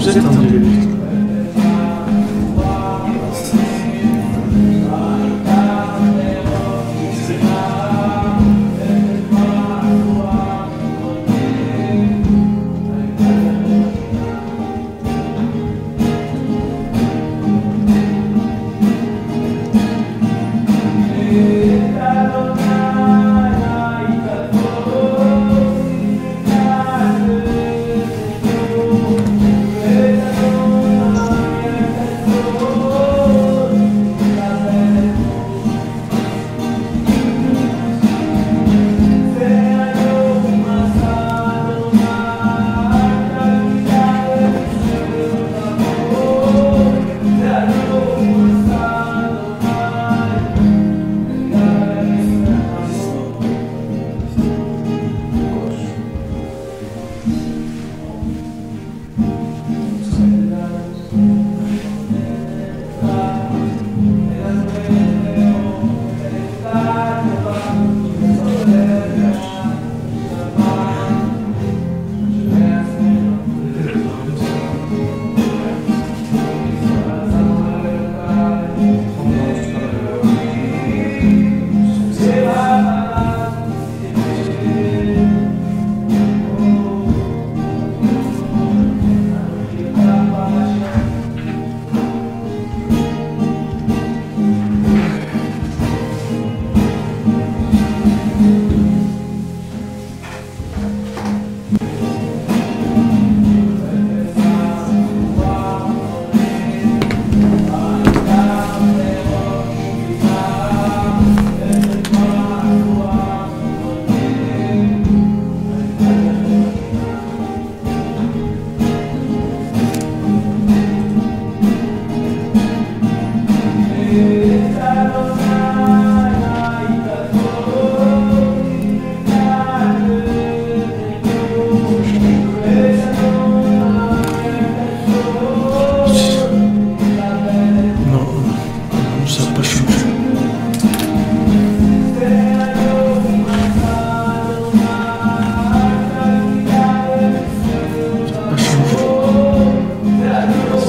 Vous êtes en direct.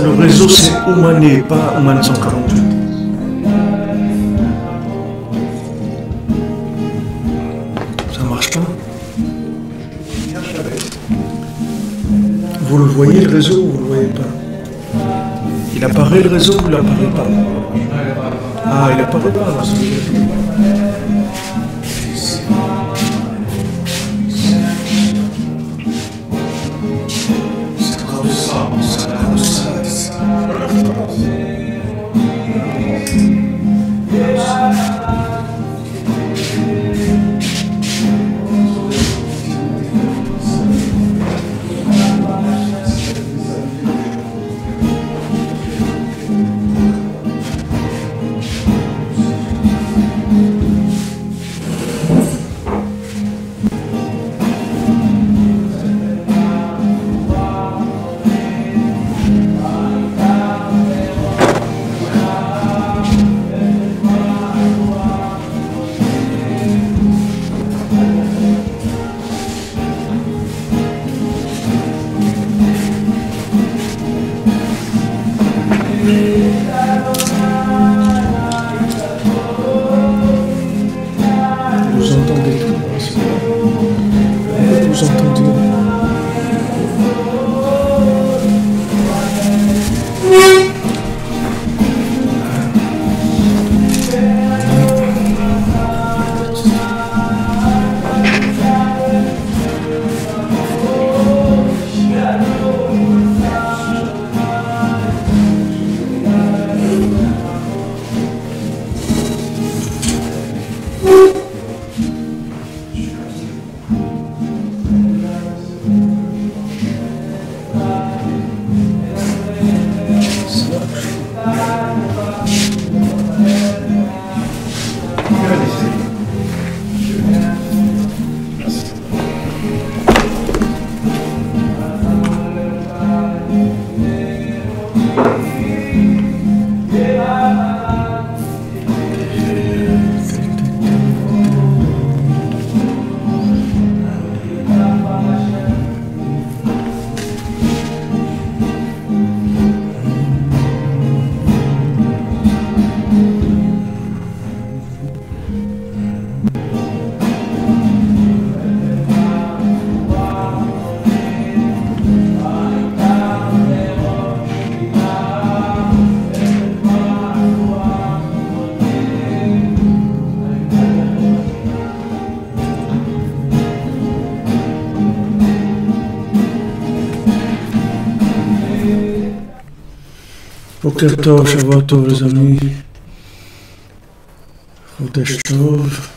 Le réseau c'est Oumané, pas Ouman 148. Ça marche pas. Vous le voyez le réseau ou vous le voyez pas? Il apparaît le réseau ou il apparaît pas? Ah, il apparaît pas là. Vous entendez tout, vous entendez. Boker Tov, Shavua Tov les amis. Chodesh Tov.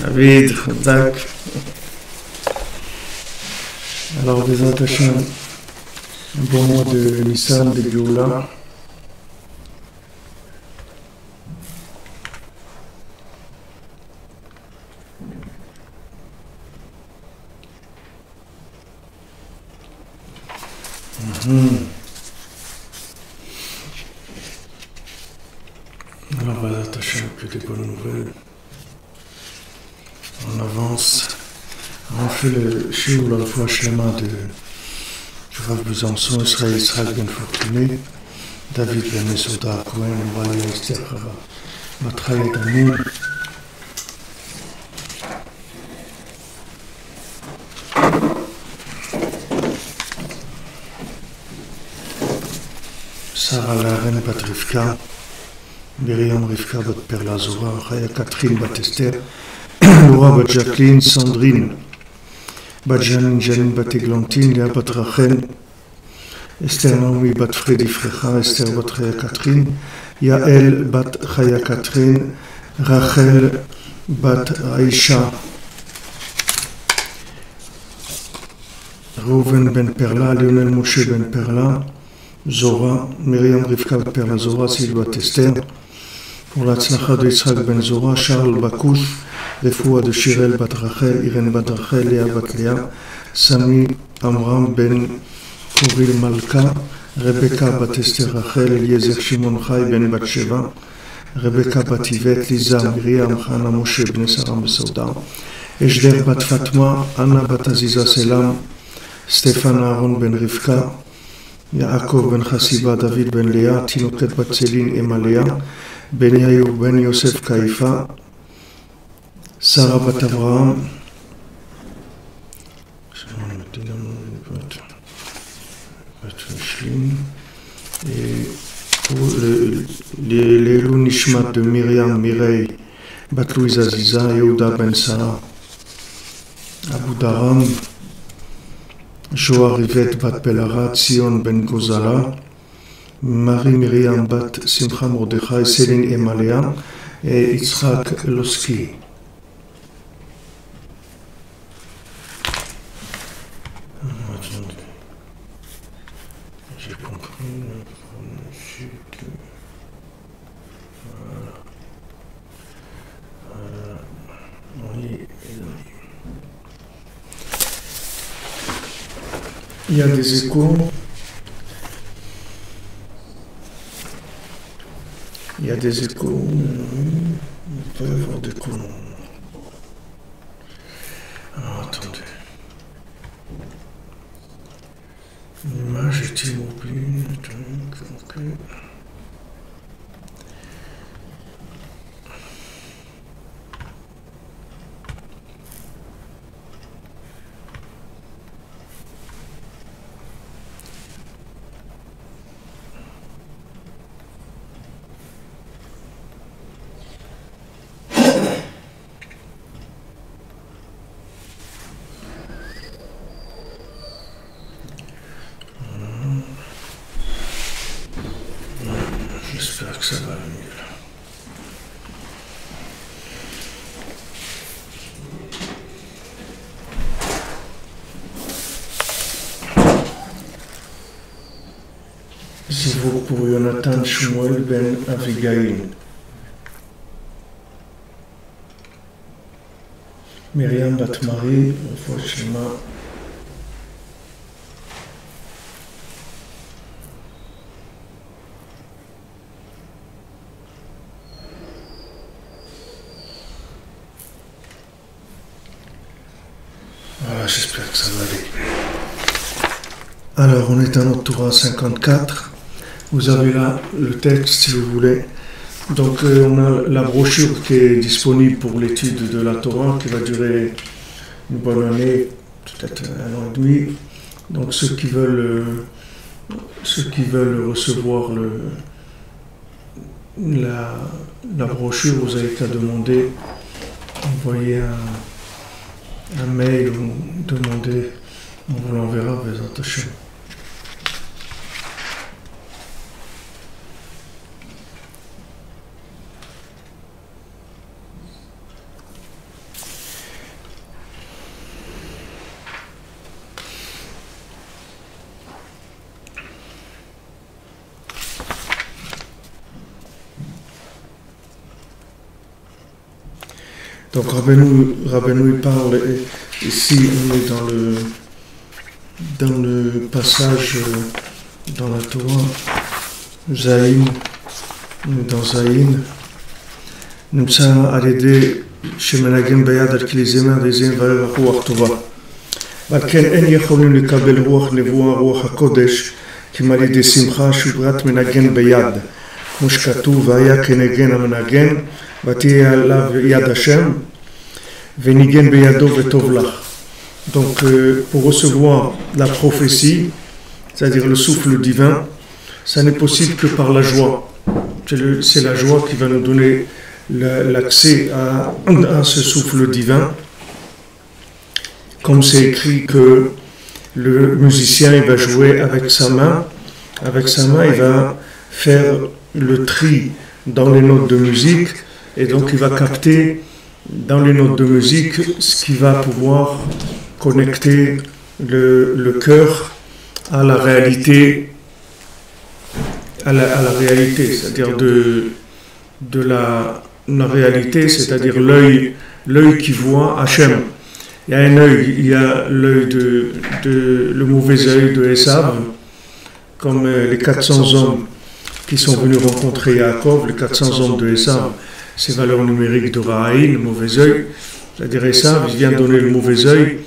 David, Chazak. Alors, Bezrat Hashem, un bon mois de Nissan, de Géoula. Alors, Bezrat Hashem, que des bonnes nouvelles. On avance. On fait le shiur la fois Shlema de Rav Besançon, Israël Ben Fortuné, David Ben Mesoda Cohen, Raya Esther Batraï Damim. Sarah la reine Bat Rivka, Myriam Rivka Bat Perla Zora, Raya Catherine Bat Esther, Laura Bat Jacqueline, Sandrine Bat Janine Bat Églantine, Léa Bat Rachel, Esther Naomi Bat Freddy Frecha, Esther Bat Raya Catherine, Yael Bat Raya Catherine, Rachel Bat Aïcha, Reuven Ben Perla, Lionel Moshe Ben Perla, Zora, Myriam Rivka Bat Perla Zora, Sylvia Esther, pour la tzlacha de Yitzhak Ben Zora, Charles Bakouche, Refoua de Shirel Bat Rachel, Irène Bat Rachel, Léa Bat Léa, Sami Amram Ben Kouril Malka, Rebecca Bat Esther Rachel, Eliezer Shimon Chai Ben Bat Sheva, Rebecca Bat Yvette, Lisa Miriam Chana Moshe Ben Saram Besauda, Ejder Bat Fatma, Anna Bat Aziza Selam, Stéphane Aaron Ben Rivka, Yaakov Ben Chassiba, David Ben Léa, Tinoket Bat Céline Emma Léa, Ben Yaïou Ben Yosef Kaïfa, Sarah Bat Abraham, et pour les Lou Nishmat de Myriam Mireille, Bat Louise Aziza, Yehuda Ben Sarah, Abu Daram, Joa Rivet Bat Pelarat, Sion Ben Gozala, Marie Myriam Bat Simcha Mordechai, Céline Emalea et Yitzhak Loski. J'ai compris le pronostic. Voilà. Oui. Il y a des échos. Il y a des échos. Il peut y avoir des échos. Alors, attendez. L'image est immobile. Ok. J'espère que ça va mieux. C'est vous pour Jonathan Shmuel Ben Avigail. Myriam Batmari, Foshima. Voilà, j'espère que ça va aller. Alors, on est à notre Torah 54. Vous avez là le texte, si vous voulez. Donc, on a la brochure qui est disponible pour l'étude de la Torah, qui va durer une bonne année, peut-être 1 an et demi. Donc, ceux qui veulent recevoir la brochure, vous avez qu'à demander, envoyer un mail ou demander On vous l'enverra, Bezat Hashem. Donc Rabbeinu il parle, ici on est dans le passage dans la Torah, Zayin, on est dans Zayin, Nimsa al-Yedei shemenagim bayad al kli zemer dezin v'er ruach tova. ועל כן אין יכולים לקבל רוח נבואה, רוח הקודש, כי על ידי שמחה שברת מנגן ביד, כמו שכתוב, והיה כנגן המנגן, ותהיה עליו יד השם, וניגן בידו וטוב לך. Donc, pour recevoir la prophétie, c'est-à-dire le souffle divin, ça n'est possible que par la joie. C'est la joie qui va nous donner l'accès à ce souffle divin. Comme c'est écrit que le musicien il va jouer avec sa main il va faire le tri dans les notes de musique et donc il va capter dans les notes de musique ce qui va pouvoir connecter le cœur à la réalité, à la réalité, c'est-à-dire de la réalité, c'est-à-dire l'œil qui voit Hachem. Il y a un œil, il y a l'œil le mauvais œil de Esav, comme les 400 hommes qui sont venus rencontrer Yaakov, les 400 hommes de Esav, ces valeurs numériques de Ra'aïn, le mauvais œil, c'est-à-dire Esav, il vient donner le mauvais œil,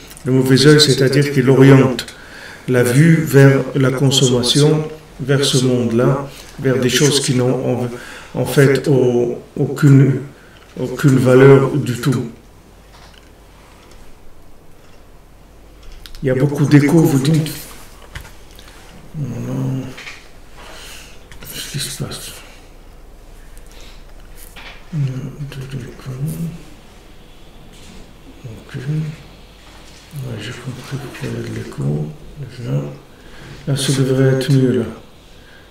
c'est-à-dire qu'il oriente la vue vers la consommation, vers ce monde-là, vers des choses qui n'ont en fait aucune valeur du tout. Il y a beaucoup d'échos, vous dites. Non. Qu'est-ce qui se passe? De l'écho. Ok. Ouais, j'ai compris pourquoi il y a de l'écho. Là, ça devrait être mieux, là.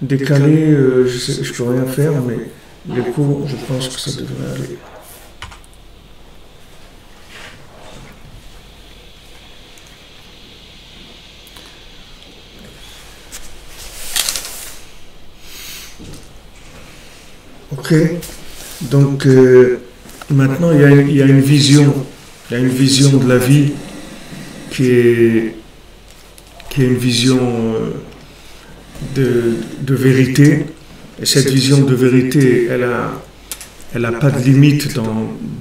Décalé, je peux rien faire, mais l'écho, je pense que ça devrait aller. Ok, donc maintenant il y a une vision de la vie qui est une vision de vérité, et cette vision de vérité, elle a pas de limite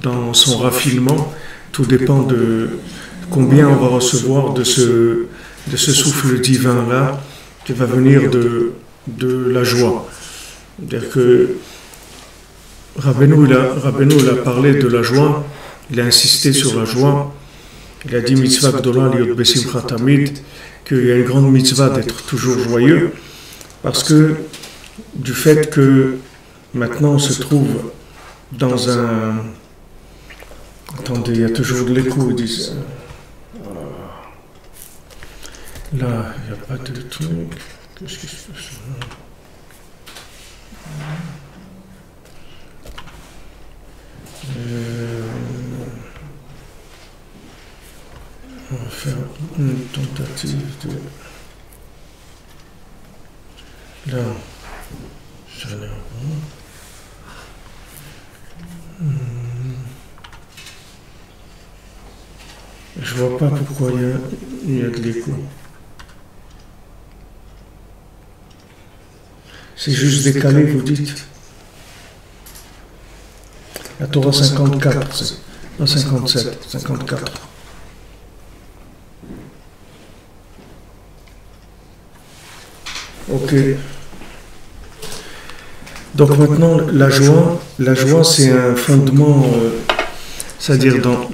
dans son raffinement. Tout dépend de combien on va recevoir de ce souffle divin là qui va venir de la joie. C'est-à-dire que Rabbeinu il a parlé de la joie, il a insisté sur la joie, il a dit mitzvah gdola liot besimcha tamid, qu'il y a une grande mitzvah d'être toujours joyeux, parce que du fait que maintenant on se trouve dans un... Attendez, il y a toujours de l'écho, ils disent... Là, il n'y a pas de truc... Qu'est-ce qui se passe là? On va faire une tentative de... Là, j'en ai un. Je vois pas pourquoi il y a de l'écho. C'est juste décalé, vous dites. La Torah 54, non 57, 54. Ok. Donc maintenant, la joie c'est un fondement, c'est-à-dire dans...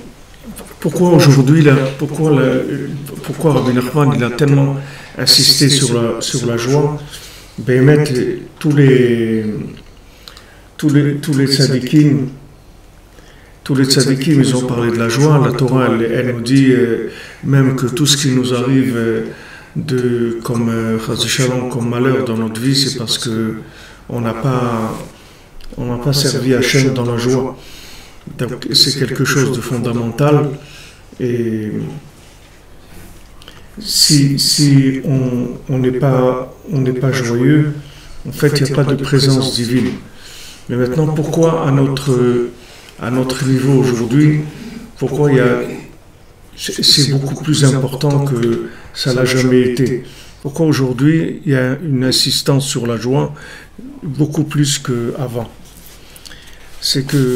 Pourquoi aujourd'hui, pourquoi Rabbi Nachman il a tellement insisté sur la joie? Ben, tous les tzadikim, tous les tzadikim, ils ont parlé de la joie. La Torah, elle nous dit même que tout ce qui nous arrive comme malheur dans notre vie, c'est parce que on n'a pas servi Hachem dans la joie. Donc c'est quelque chose de fondamental. Et si on n'est pas joyeux, en fait, il n'y a pas de présence divine. Mais maintenant, pourquoi à notre niveau aujourd'hui, pourquoi c'est beaucoup plus important que ça l'a jamais été? Pourquoi aujourd'hui il y a une insistance sur la joie beaucoup plus qu'avant? C'est que,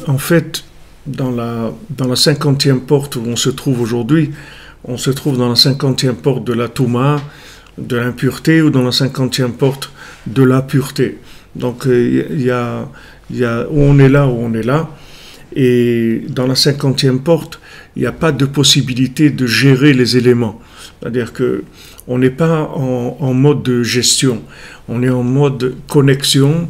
en fait, dans la 50e porte où on se trouve aujourd'hui, on se trouve dans la 50e porte de la Touma, de l'impureté, ou dans la 50e porte de la pureté. Donc il y a où on est là, et dans la 50e porte, il n'y a pas de possibilité de gérer les éléments. C'est-à-dire que on n'est pas en mode de gestion, on est en mode connexion,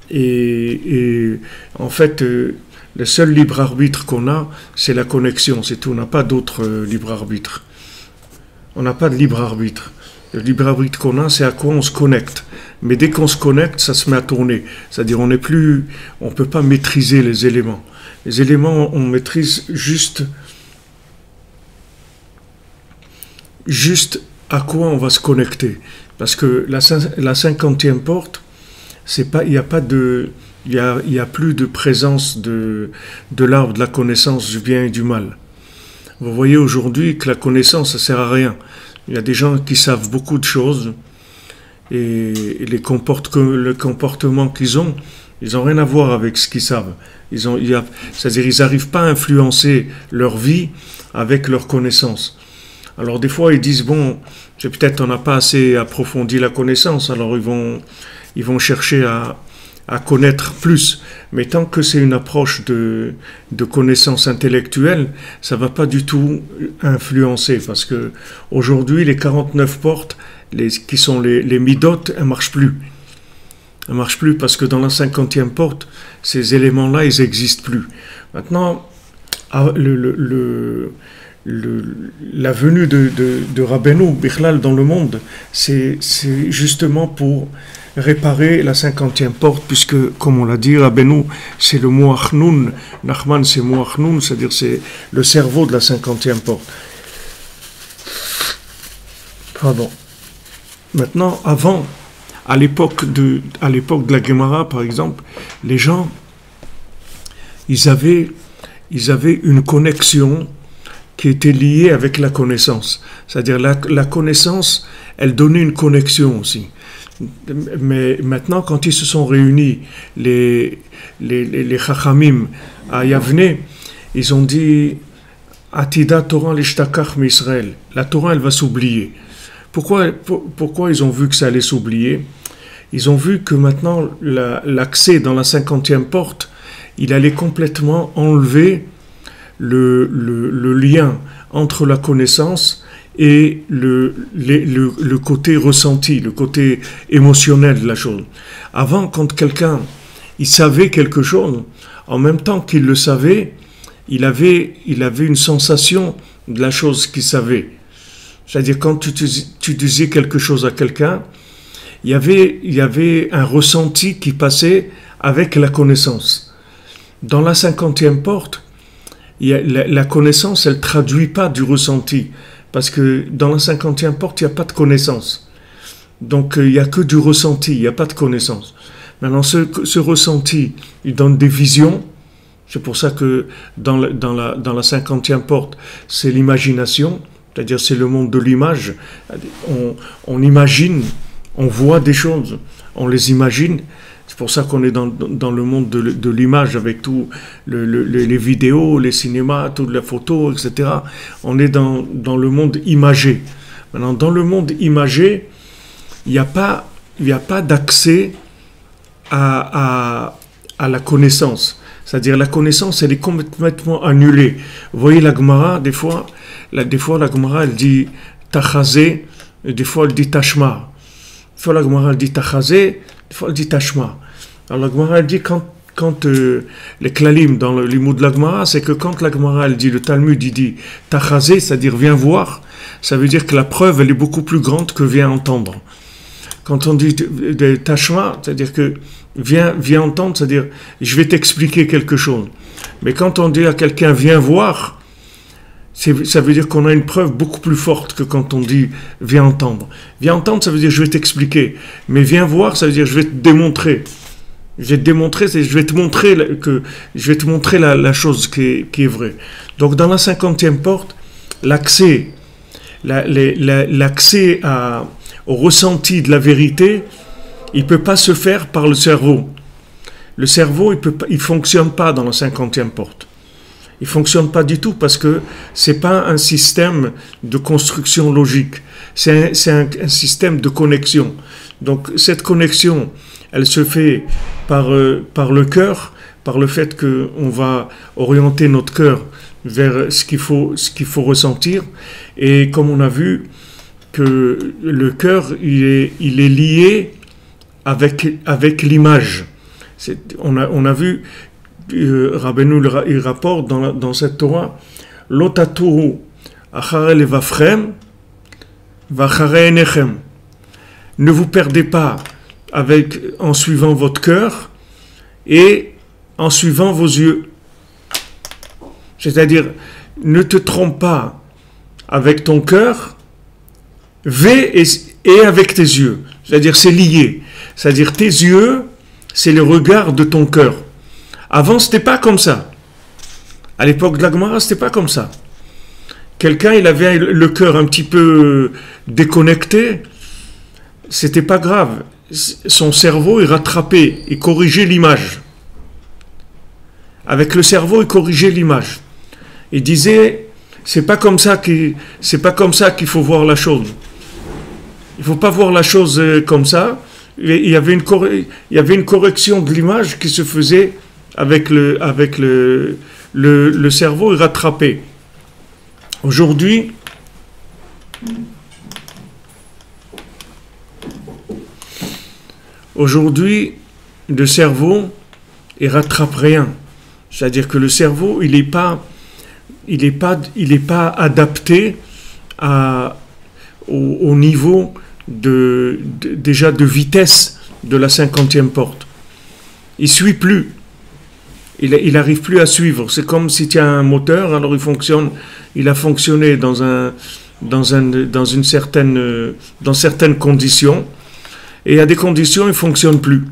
et en fait, le seul libre arbitre qu'on a, c'est la connexion, c'est tout. On n'a pas d'autre libre arbitre. On n'a pas de libre arbitre. Le libre arbitre qu'on a, c'est à quoi on se connecte. Mais dès qu'on se connecte, ça se met à tourner. C'est-à-dire, on ne peut pas maîtriser les éléments. Les éléments, on maîtrise juste à quoi on va se connecter. Parce que la 50e porte, il n'y a plus de présence de l'arbre de la connaissance du bien et du mal. Vous voyez aujourd'hui que la connaissance, ça ne sert à rien. Il y a des gens qui savent beaucoup de choses, et le comportement qu'ils ont, ils n'ont rien à voir avec ce qu'ils savent. C'est-à-dire, ils n'arrivent pas à influencer leur vie avec leur connaissance. Alors des fois, ils disent, bon, peut-être on n'a pas assez approfondi la connaissance, alors ils vont chercher à connaître plus. Mais tant que c'est une approche de connaissance intellectuelle, ça ne va pas du tout influencer. Parce que aujourd'hui, les 49 portes, qui sont les midot, elles ne marchent plus. Elles ne marchent plus parce que dans la 50e porte, ces éléments-là, ils n'existent plus. Maintenant, la venue de Rabbeinu, Bichlal, dans le monde, c'est justement pour réparer la 50e porte, puisque, comme on l'a dit, Rabbeinu, c'est le mot Achnoun, Nachman, c'est le mot Achnoun, c'est-à-dire c'est le cerveau de la 50e porte. Pardon. Maintenant, avant, à l'époque de la Gemara, par exemple, les gens, ils avaient une connexion qui était liée avec la connaissance. C'est-à-dire la connaissance, elle donnait une connexion aussi. Mais maintenant, quand ils se sont réunis, les Chachamim à Yavne, ils ont dit Atida Torah l'ishtakach m'Israël. La Torah, elle va s'oublier. Pourquoi ils ont vu que ça allait s'oublier? Ils ont vu que maintenant, l'accès dans la 50e porte, il allait complètement enlever le lien entre la connaissance et le côté ressenti, le côté émotionnel de la chose. Avant, quand quelqu'un il savait quelque chose, en même temps qu'il le savait, il avait une sensation de la chose qu'il savait. C'est-à-dire, quand tu disais quelque chose à quelqu'un, il y avait un ressenti qui passait avec la connaissance. Dans la 50e porte, la connaissance, elle ne traduit pas du ressenti. Parce que dans la 50e porte, il n'y a pas de connaissance. Donc, il n'y a que du ressenti, il n'y a pas de connaissance. Maintenant, ce ressenti, il donne des visions. C'est pour ça que dans la 50e porte, c'est l'imagination. C'est-à-dire, c'est le monde de l'image. On imagine, on voit des choses, on les imagine. C'est pour ça qu'on est dans le monde de l'image, avec tout les vidéos, les cinémas, toutes les photos, etc. On est dans le monde imagé. Maintenant, dans le monde imagé, il n'y a pas d'accès à la connaissance. C'est-à-dire, la connaissance, elle est complètement annulée. Vous voyez la Gemara, des fois la Gemara, elle dit tachazé, et des fois elle dit tashma. Des fois la Gemara, elle dit tachazé, des fois elle dit tashma. Alors la Gemara, elle dit, quand les klalim dans le limoud de la Gemara, c'est que quand la Gemara, elle dit, le Talmud, il dit tachazé, c'est-à-dire viens voir, ça veut dire que la preuve, elle est beaucoup plus grande que viens entendre. Quand on dit tashma, c'est-à-dire que viens entendre, c'est-à-dire je vais t'expliquer quelque chose. Mais quand on dit à quelqu'un viens voir, ça veut dire qu'on a une preuve beaucoup plus forte que quand on dit viens entendre. Viens entendre, ça veut dire je vais t'expliquer. Mais viens voir, ça veut dire je vais te démontrer. Je vais te démontrer, je vais te montrer la chose qui est vraie. Donc dans la 50e porte, l'accès au ressenti de la vérité, il ne peut pas se faire par le cerveau. Le cerveau, il fonctionne pas dans la 50e porte. Il fonctionne pas du tout parce que c'est pas un système de construction logique. C'est un système de connexion. Donc cette connexion, elle se fait par le cœur, par le fait qu'on va orienter notre cœur vers ce qu'il faut ressentir. Et comme on a vu que le cœur, il est lié avec l'image. On a vu, Rabbeinu il rapporte dans cette Torah, Lotaturu achare levavchem vachare enechem. Ne vous perdez pas en suivant votre cœur et en suivant vos yeux. C'est-à-dire, ne te trompe pas avec ton cœur et avec tes yeux. C'est-à-dire, c'est lié. C'est-à-dire, tes yeux, c'est le regard de ton cœur. Avant, c'était pas comme ça. À l'époque de la Gemara, c'était pas comme ça. Quelqu'un, il avait le cœur un petit peu déconnecté, c'était pas grave. Son cerveau, il rattrapait, il corrigeait l'image. Avec le cerveau, il corrigeait l'image. Il disait, c'est pas comme ça qu'il faut voir la chose. Il faut pas voir la chose comme ça. Il y avait une correction de l'image qui se faisait avec le cerveau, il rattrapait. Aujourd'hui, le cerveau, il rattrape rien. C'est-à-dire que le cerveau, il n'est pas adapté au niveau déjà de vitesse de la 50e porte. Il suit plus. Il n'arrive plus à suivre. C'est comme si tu as un moteur, alors il a fonctionné dans certaines conditions, et il y a des conditions, il ne fonctionne plus.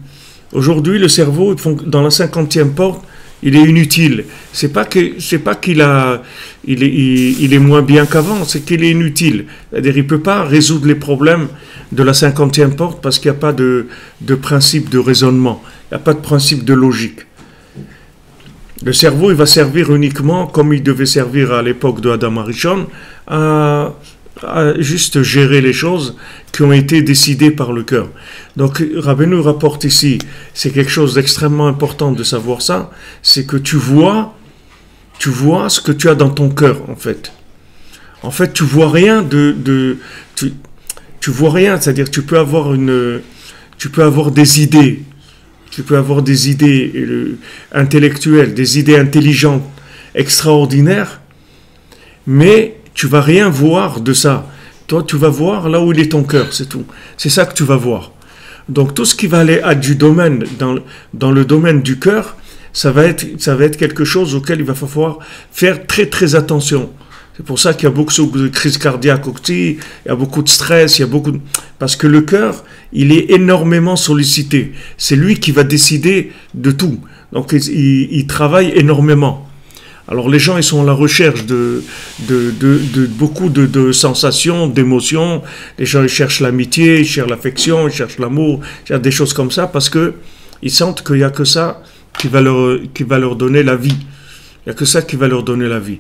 Aujourd'hui, le cerveau, dans la 50e porte, il est inutile. C'est pas qu'il est moins bien qu'avant, c'est qu'il est inutile. C'est-à-dire, il ne peut pas résoudre les problèmes de la 50e porte parce qu'il n'y a pas de principe de raisonnement, il n'y a pas de principe de logique. Le cerveau, il va servir uniquement, comme il devait servir à l'époque de Adam Arishon, à juste gérer les choses qui ont été décidées par le cœur. Donc, Rabbeinu rapporte ici, c'est quelque chose d'extrêmement important de savoir ça, c'est que tu vois ce que tu as dans ton cœur, en fait. En fait, tu vois rien tu vois rien, c'est-à-dire tu peux avoir des idées. Tu peux avoir des idées intellectuelles, des idées intelligentes, extraordinaires, mais tu vas rien voir de ça. Toi, tu vas voir là où il est ton cœur, c'est tout. C'est ça que tu vas voir. Donc, tout ce qui va aller du domaine, dans le domaine du cœur, ça va être quelque chose auquel il va falloir faire très, très attention. C'est pour ça qu'il y a beaucoup de crises cardiaques aussi, il y a beaucoup de stress, parce que le cœur, il est énormément sollicité. C'est lui qui va décider de tout. Donc, il travaille énormément. Alors, les gens, ils sont à la recherche de beaucoup de sensations, d'émotions. Les gens, ils cherchent l'amitié, ils cherchent l'affection, ils cherchent l'amour, ils cherchent des choses comme ça, parce que ils sentent qu'il n'y a que ça qui va leur donner la vie. Il n'y a que ça qui va leur donner la vie.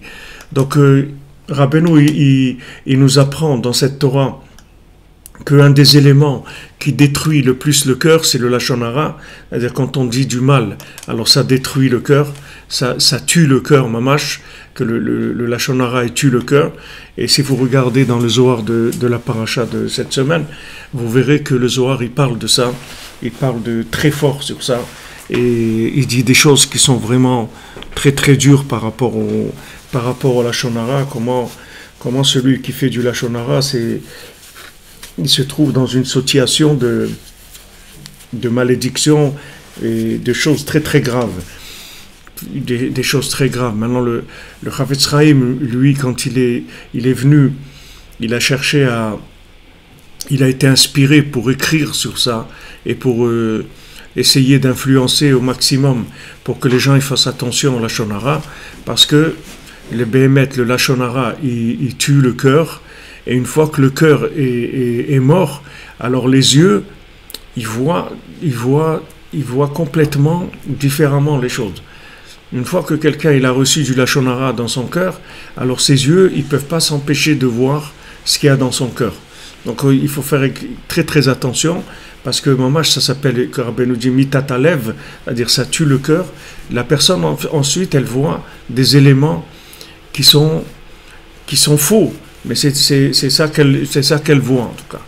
Donc, Rabbeinu, il nous apprend dans cette Torah qu'un des éléments qui détruit le plus le cœur, c'est le Lachon Hara. C'est-à-dire quand on dit du mal, alors ça détruit le cœur, ça tue le cœur, mamash, que le Lachon Hara tue le cœur. Et si vous regardez dans le Zohar de la paracha de cette semaine, vous verrez que le Zohar, il parle de ça, il parle de très fort sur ça. et il dit des choses qui sont vraiment très très dures par rapport au Lachon Hara. Comment celui qui fait du Lachon Hara, il se trouve dans une situation de malédiction et de choses très très graves. Des choses très graves. Maintenant, le Chafetz Chaim, lui, quand il est venu, il a été inspiré pour écrire sur ça et pour essayer d'influencer au maximum pour que les gens ils fassent attention au Lachon Hara, parce que le Béhémet, le Lachon Hara, il tue le cœur, et une fois que le cœur est mort, alors les yeux, ils voient complètement différemment les choses. Une fois que quelqu'un il a reçu du Lachon Hara dans son cœur, alors ses yeux, ils ne peuvent pas s'empêcher de voir ce qu'il y a dans son cœur. Donc il faut faire très très attention, parce que mamash, ça s'appelle, que Rabbeinu dit, mitatalev, c'est-à-dire ça tue le cœur. La personne ensuite, elle voit des éléments qui sont faux, mais c'est ça qu'elle voit en tout cas.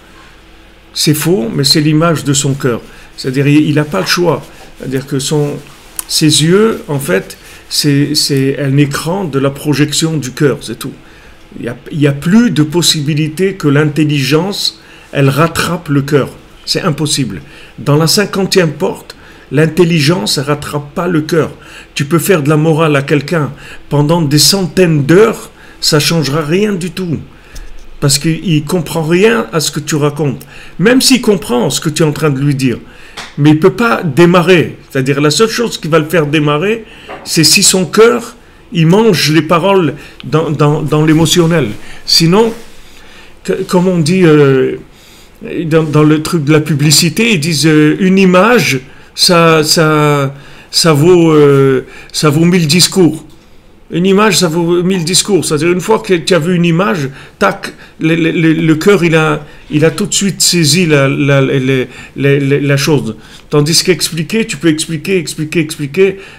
C'est faux, mais c'est l'image de son cœur. C'est-à-dire il n'a pas le choix. C'est-à-dire que ses yeux, en fait, c'est un écran de la projection du cœur, c'est tout. Il n'y a plus de possibilité que l'intelligence, elle rattrape le cœur. C'est impossible. Dans la 50e porte, l'intelligence ne rattrape pas le cœur. Tu peux faire de la morale à quelqu'un pendant des centaines d'heures, ça ne changera rien du tout. Parce qu'il ne comprend rien à ce que tu racontes. Même s'il comprend ce que tu es en train de lui dire. Mais il ne peut pas démarrer. C'est-à-dire la seule chose qui va le faire démarrer, c'est si son cœur, il mange les paroles dans l'émotionnel. Sinon, comme on dit dans le truc de la publicité, ils disent une image, ça vaut 1000 discours. Une image, ça vaut 1000 discours. C'est-à-dire, une fois que tu as vu une image, tac, le cœur, il a tout de suite saisi la chose. Tandis qu'expliquer, tu peux expliquer,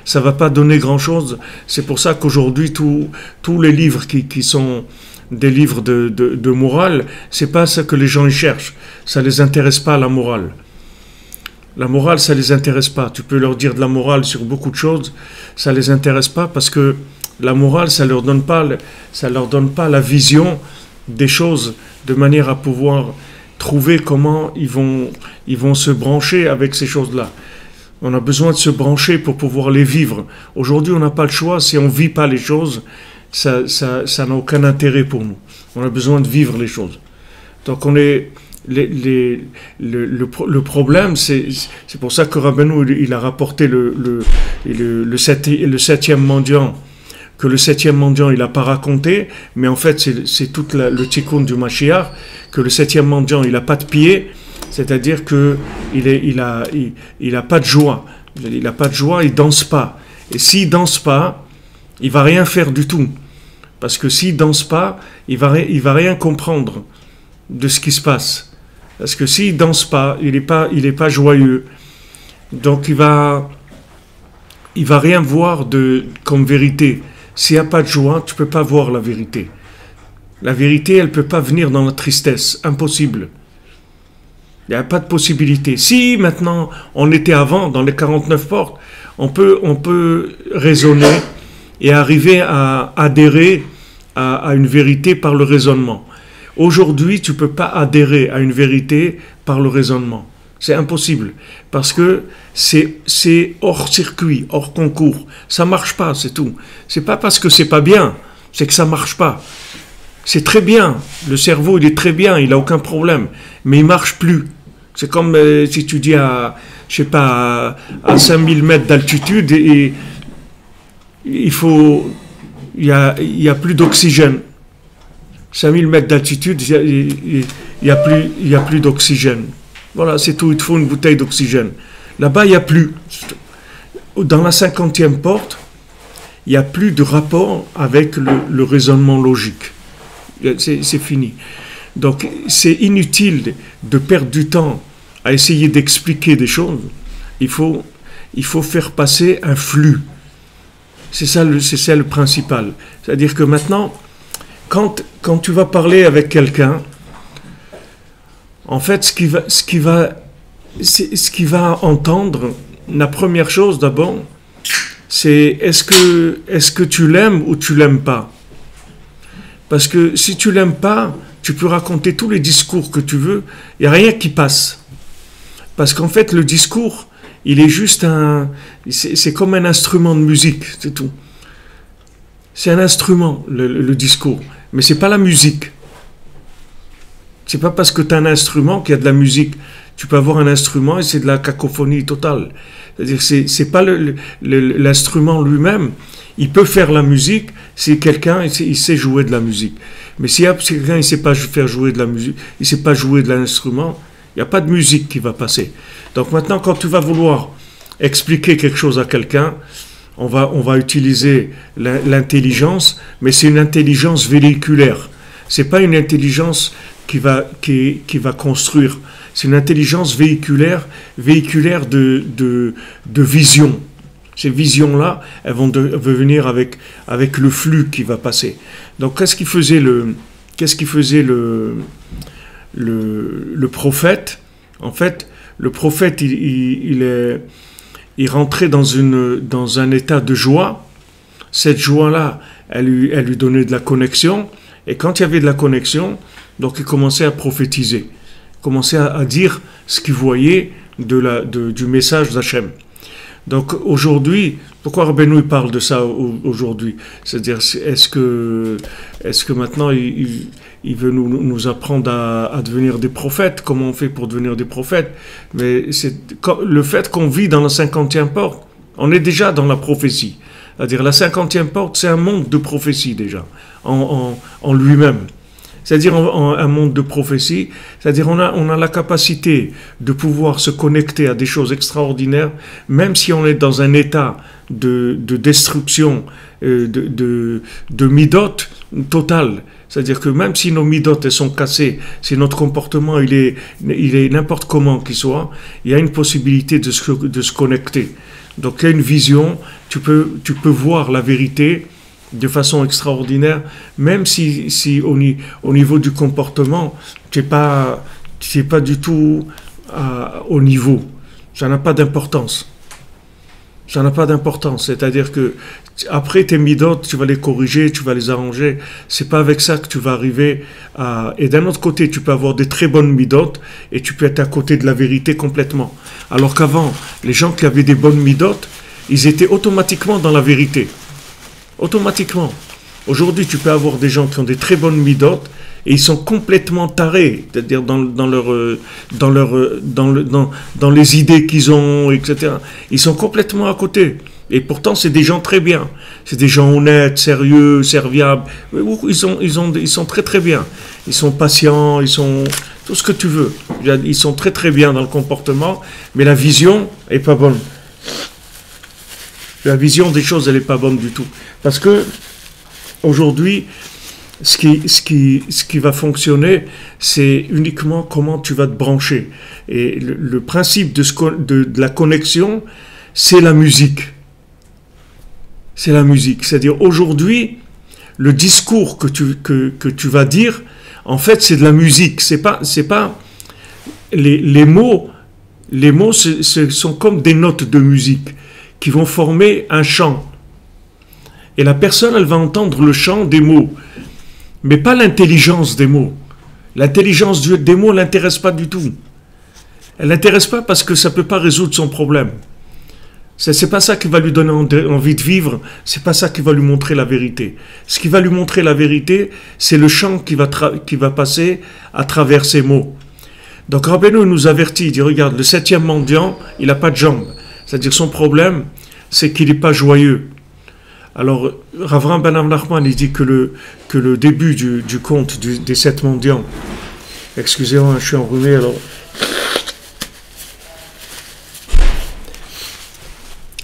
ça ne va pas donner grand-chose. C'est pour ça qu'aujourd'hui, tous les livres qui sont des livres de morale, c'est pas ça que les gens y cherchent. Ça les intéresse pas, la morale. La morale, ça les intéresse pas. Tu peux leur dire de la morale sur beaucoup de choses, ça les intéresse pas, parce que la morale, ça leur donne pas la vision des choses de manière à pouvoir trouver comment ils vont se brancher avec ces choses-là. On a besoin de se brancher pour pouvoir les vivre. Aujourd'hui, on n'a pas le choix. Si on ne vit pas les choses, ça n'a aucun intérêt pour nous. On a besoin de vivre les choses. Donc le problème, c'est pour ça que Rabbeinu, il a rapporté le septième mendiant, que le septième mendiant, il n'a pas raconté, mais en fait, c'est tout le tikkun du Mashiach, que le septième mendiant, il n'a pas de pied, c'est-à-dire qu'il a pas de joie. Il n'a pas de joie, il ne danse pas. Et s'il ne danse pas, il ne va rien faire du tout. Parce que s'il ne danse pas, il va rien comprendre de ce qui se passe. Parce que s'il ne danse pas, il est pas joyeux. Donc il va rien voir comme vérité. S'il n'y a pas de joie, tu ne peux pas voir la vérité. La vérité, elle ne peut pas venir dans la tristesse. Impossible. Il n'y a pas de possibilité. Si maintenant, on était avant, dans les 49 portes, on peut raisonner et arriver à adhérer à une vérité par le raisonnement. Aujourd'hui, tu ne peux pas adhérer à une vérité par le raisonnement. C'est impossible. Parce que c'est hors circuit, hors concours. Ça ne marche pas, c'est tout. C'est pas parce que c'est pas bien, c'est que ça ne marche pas. C'est très bien. Le cerveau, il est très bien, il n'a aucun problème. Mais il ne marche plus. C'est comme si tu dis à 5000 mètres d'altitude et il y a plus d'oxygène. 5000 mètres d'altitude, il y a plus d'oxygène. Voilà, c'est tout, il te faut une bouteille d'oxygène. Là-bas, il n'y a plus. Dans la 50e porte, il n'y a plus de rapport avec le raisonnement logique. C'est fini. Donc, c'est inutile de perdre du temps à essayer d'expliquer des choses. Il faut faire passer un flux. C'est ça le principal. C'est-à-dire que maintenant, quand tu vas parler avec quelqu'un, en fait, ce qu'il va entendre, la première chose d'abord, c'est est-ce que tu l'aimes ou tu l'aimes pas? Parce que si tu l'aimes pas, tu peux raconter tous les discours que tu veux, il n'y a rien qui passe. Parce qu'en fait, le discours, il est juste c'est comme un instrument de musique, c'est tout. C'est un instrument, le discours, mais c'est pas la musique. C'est pas parce que tu as un instrument qu'il y a de la musique. Tu peux avoir un instrument et c'est de la cacophonie totale. C'est-à-dire c'est pas l'instrument lui-même. Il peut faire la musique si quelqu'un il sait jouer de la musique. Mais si quelqu'un il sait pas faire jouer de la musique, il sait pas jouer de l'instrument, il n'y a pas de musique qui va passer. Donc maintenant, quand tu vas vouloir expliquer quelque chose à quelqu'un, on va utiliser l'intelligence, mais c'est une intelligence véhiculaire. C'est pas une intelligence qui va construire. C'est une intelligence véhiculaire de vision. Ces visions-là, elles vont venir avec le flux qui va passer. Donc, qu'est-ce qu'il faisait le prophète? En fait, le prophète, il rentrait dans un état de joie. Cette joie-là, elle lui donnait de la connexion. Et quand il y avait de la connexion, donc il commençait à prophétiser, commençait à dire ce qu'il voyait du message d'Hachem. Donc aujourd'hui, pourquoi Rabbeinu parle de ça aujourd'hui? C'est-à-dire, est-ce que maintenant il veut nous apprendre à devenir des prophètes? Comment on fait pour devenir des prophètes? Mais c'est le fait qu'on vit dans la 50e porte, on est déjà dans la prophétie. C'est-à-dire la 50e porte, c'est un monde de prophétie déjà, en lui-même. C'est-à-dire un monde de prophétie, c'est-à-dire on a la capacité de pouvoir se connecter à des choses extraordinaires, même si on est dans un état de destruction, de midot total. C'est-à-dire que même si nos midot elles sont cassées, si notre comportement il est n'importe comment qu'il soit, il y a une possibilité de se connecter. Donc il y a une vision, tu peux voir la vérité de façon extraordinaire, même si au niveau du comportement, tu n'es pas du tout au niveau. Ça n'a pas d'importance. Ça n'a pas d'importance. C'est-à-dire que après tes midot, tu vas les corriger, tu vas les arranger. C'est pas avec ça que tu vas arriver à... Et d'un autre côté, tu peux avoir des très bonnes midot et tu peux être à côté de la vérité complètement. Alors qu'avant, les gens qui avaient des bonnes midot, ils étaient automatiquement dans la vérité. Automatiquement. Aujourd'hui, tu peux avoir des gens qui ont des très bonnes midot et ils sont complètement tarés, c'est-à-dire dans les idées qu'ils ont, etc. Ils sont complètement à côté. Et pourtant, c'est des gens très bien. C'est des gens honnêtes, sérieux, serviables. Ils sont très très bien. Ils sont patients, ils sont tout ce que tu veux. Ils sont très très bien dans le comportement, mais la vision est pas bonne. La vision des choses, elle n'est pas bonne du tout. Parce que aujourd'hui, ce qui va fonctionner, c'est uniquement comment tu vas te brancher. Et le principe de la connexion, c'est la musique. C'est la musique. C'est-à-dire, aujourd'hui, le discours que tu vas dire, en fait, c'est de la musique. C'est pas les mots. Les mots, ce sont comme des notes de musique qui vont former un chant. Et la personne, elle va entendre le chant des mots, mais pas l'intelligence des mots. L'intelligence des mots ne l'intéresse pas du tout. Elle ne l'intéresse pas parce que ça ne peut pas résoudre son problème. C'est pas ça qui va lui donner envie de vivre, c'est pas ça qui va lui montrer la vérité. Ce qui va lui montrer la vérité, c'est le chant qui va passer à travers ces mots. Donc Rabbeinu nous avertit, il dit, regarde, le 7e mendiant, il n'a pas de jambes. C'est-à-dire son problème, c'est qu'il n'est pas joyeux. Alors, Ravram Ben Nachman, il dit que le début du conte des 7 mendiants, excusez-moi, je suis enrhumé, alors...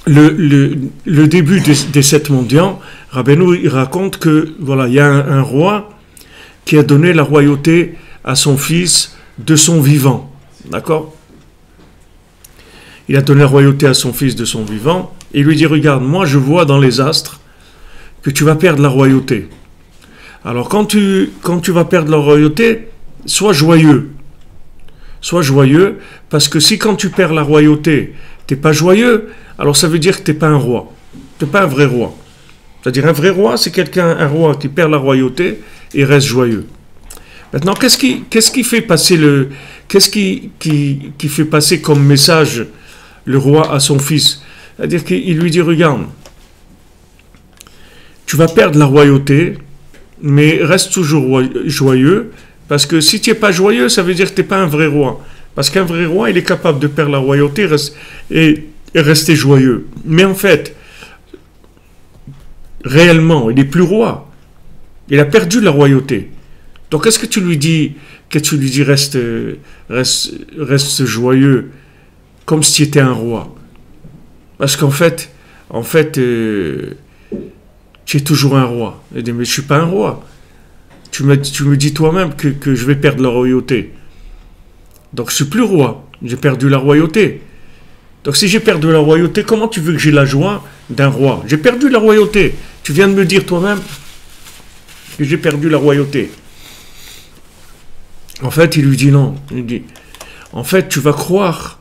Le début des 7 mendiants, Rabbeinu, il raconte que, voilà, il y a un roi qui a donné la royauté à son fils de son vivant. D'accord ? Il a donné la royauté à son fils de son vivant, et il lui dit, regarde, moi je vois dans les astres que tu vas perdre la royauté. Alors quand tu vas perdre la royauté, sois joyeux. Sois joyeux, parce que si quand tu perds la royauté, t'es pas joyeux, alors ça veut dire que t'es pas un roi. T'es pas un vrai roi. C'est-à-dire un vrai roi, c'est un roi qui perd la royauté et reste joyeux. Maintenant, qu'est-ce qui fait passer qui fait passer comme message le roi à son fils? C'est-à-dire qu'il lui dit, regarde, tu vas perdre la royauté, mais reste toujours joyeux, parce que si tu n'es pas joyeux, ça veut dire que tu n'es pas un vrai roi. Parce qu'un vrai roi, il est capable de perdre la royauté et rester joyeux. Mais en fait, réellement, il n'est plus roi. Il a perdu la royauté. Donc, est-ce que tu lui dis reste joyeux, comme si tu étais un roi? Parce qu'en fait, tu es toujours un roi. Il dit, mais je ne suis pas un roi. Tu me dis toi-même que je vais perdre la royauté. Donc, je ne suis plus roi. J'ai perdu la royauté. Donc, si j'ai perdu la royauté, comment tu veux que j'ai la joie d'un roi? J'ai perdu la royauté. Tu viens de me dire toi-même que j'ai perdu la royauté. En fait, il lui dit non. Il dit, en fait, tu vas croire,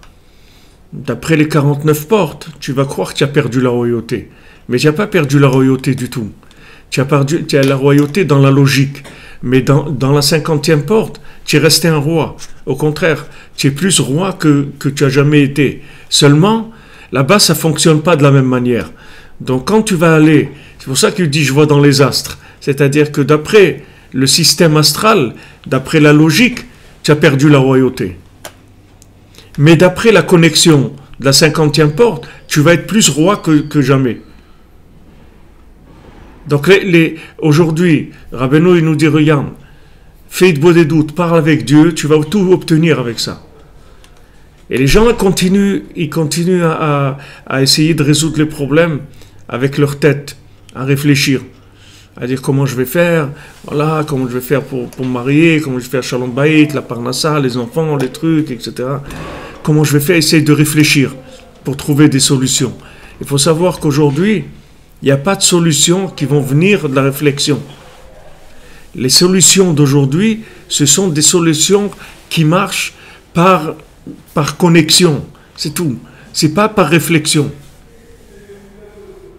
d'après les 49 portes, tu vas croire que tu as perdu la royauté. Mais tu n'as pas perdu la royauté du tout. Tu as la royauté dans la logique. Mais dans la 50e porte, tu es resté un roi. Au contraire, tu es plus roi que tu as jamais été. Seulement, là-bas, ça ne fonctionne pas de la même manière. Donc, quand tu vas aller, c'est pour ça qu'il dit, je vois dans les astres. C'est-à-dire que d'après le système astral, d'après la logique, tu as perdu la royauté. Mais d'après la connexion de la 50e porte, tu vas être plus roi que jamais. Donc aujourd'hui, Rabbeinu il nous dit, regarde, fais de beau des doutes, parle avec Dieu, tu vas tout obtenir avec ça. Et les gens ils continuent à essayer de résoudre les problèmes avec leur tête, à réfléchir, à dire comment je vais faire, voilà, comment je vais faire pour me marier, comment je vais faire Shalom Bayit, la Parnassa, les enfants, les trucs, etc. Comment je vais faire, essayer de réfléchir pour trouver des solutions. Il faut savoir qu'aujourd'hui, il n'y a pas de solutions qui vont venir de la réflexion. Les solutions d'aujourd'hui, ce sont des solutions qui marchent par connexion. C'est tout. C'est pas par réflexion.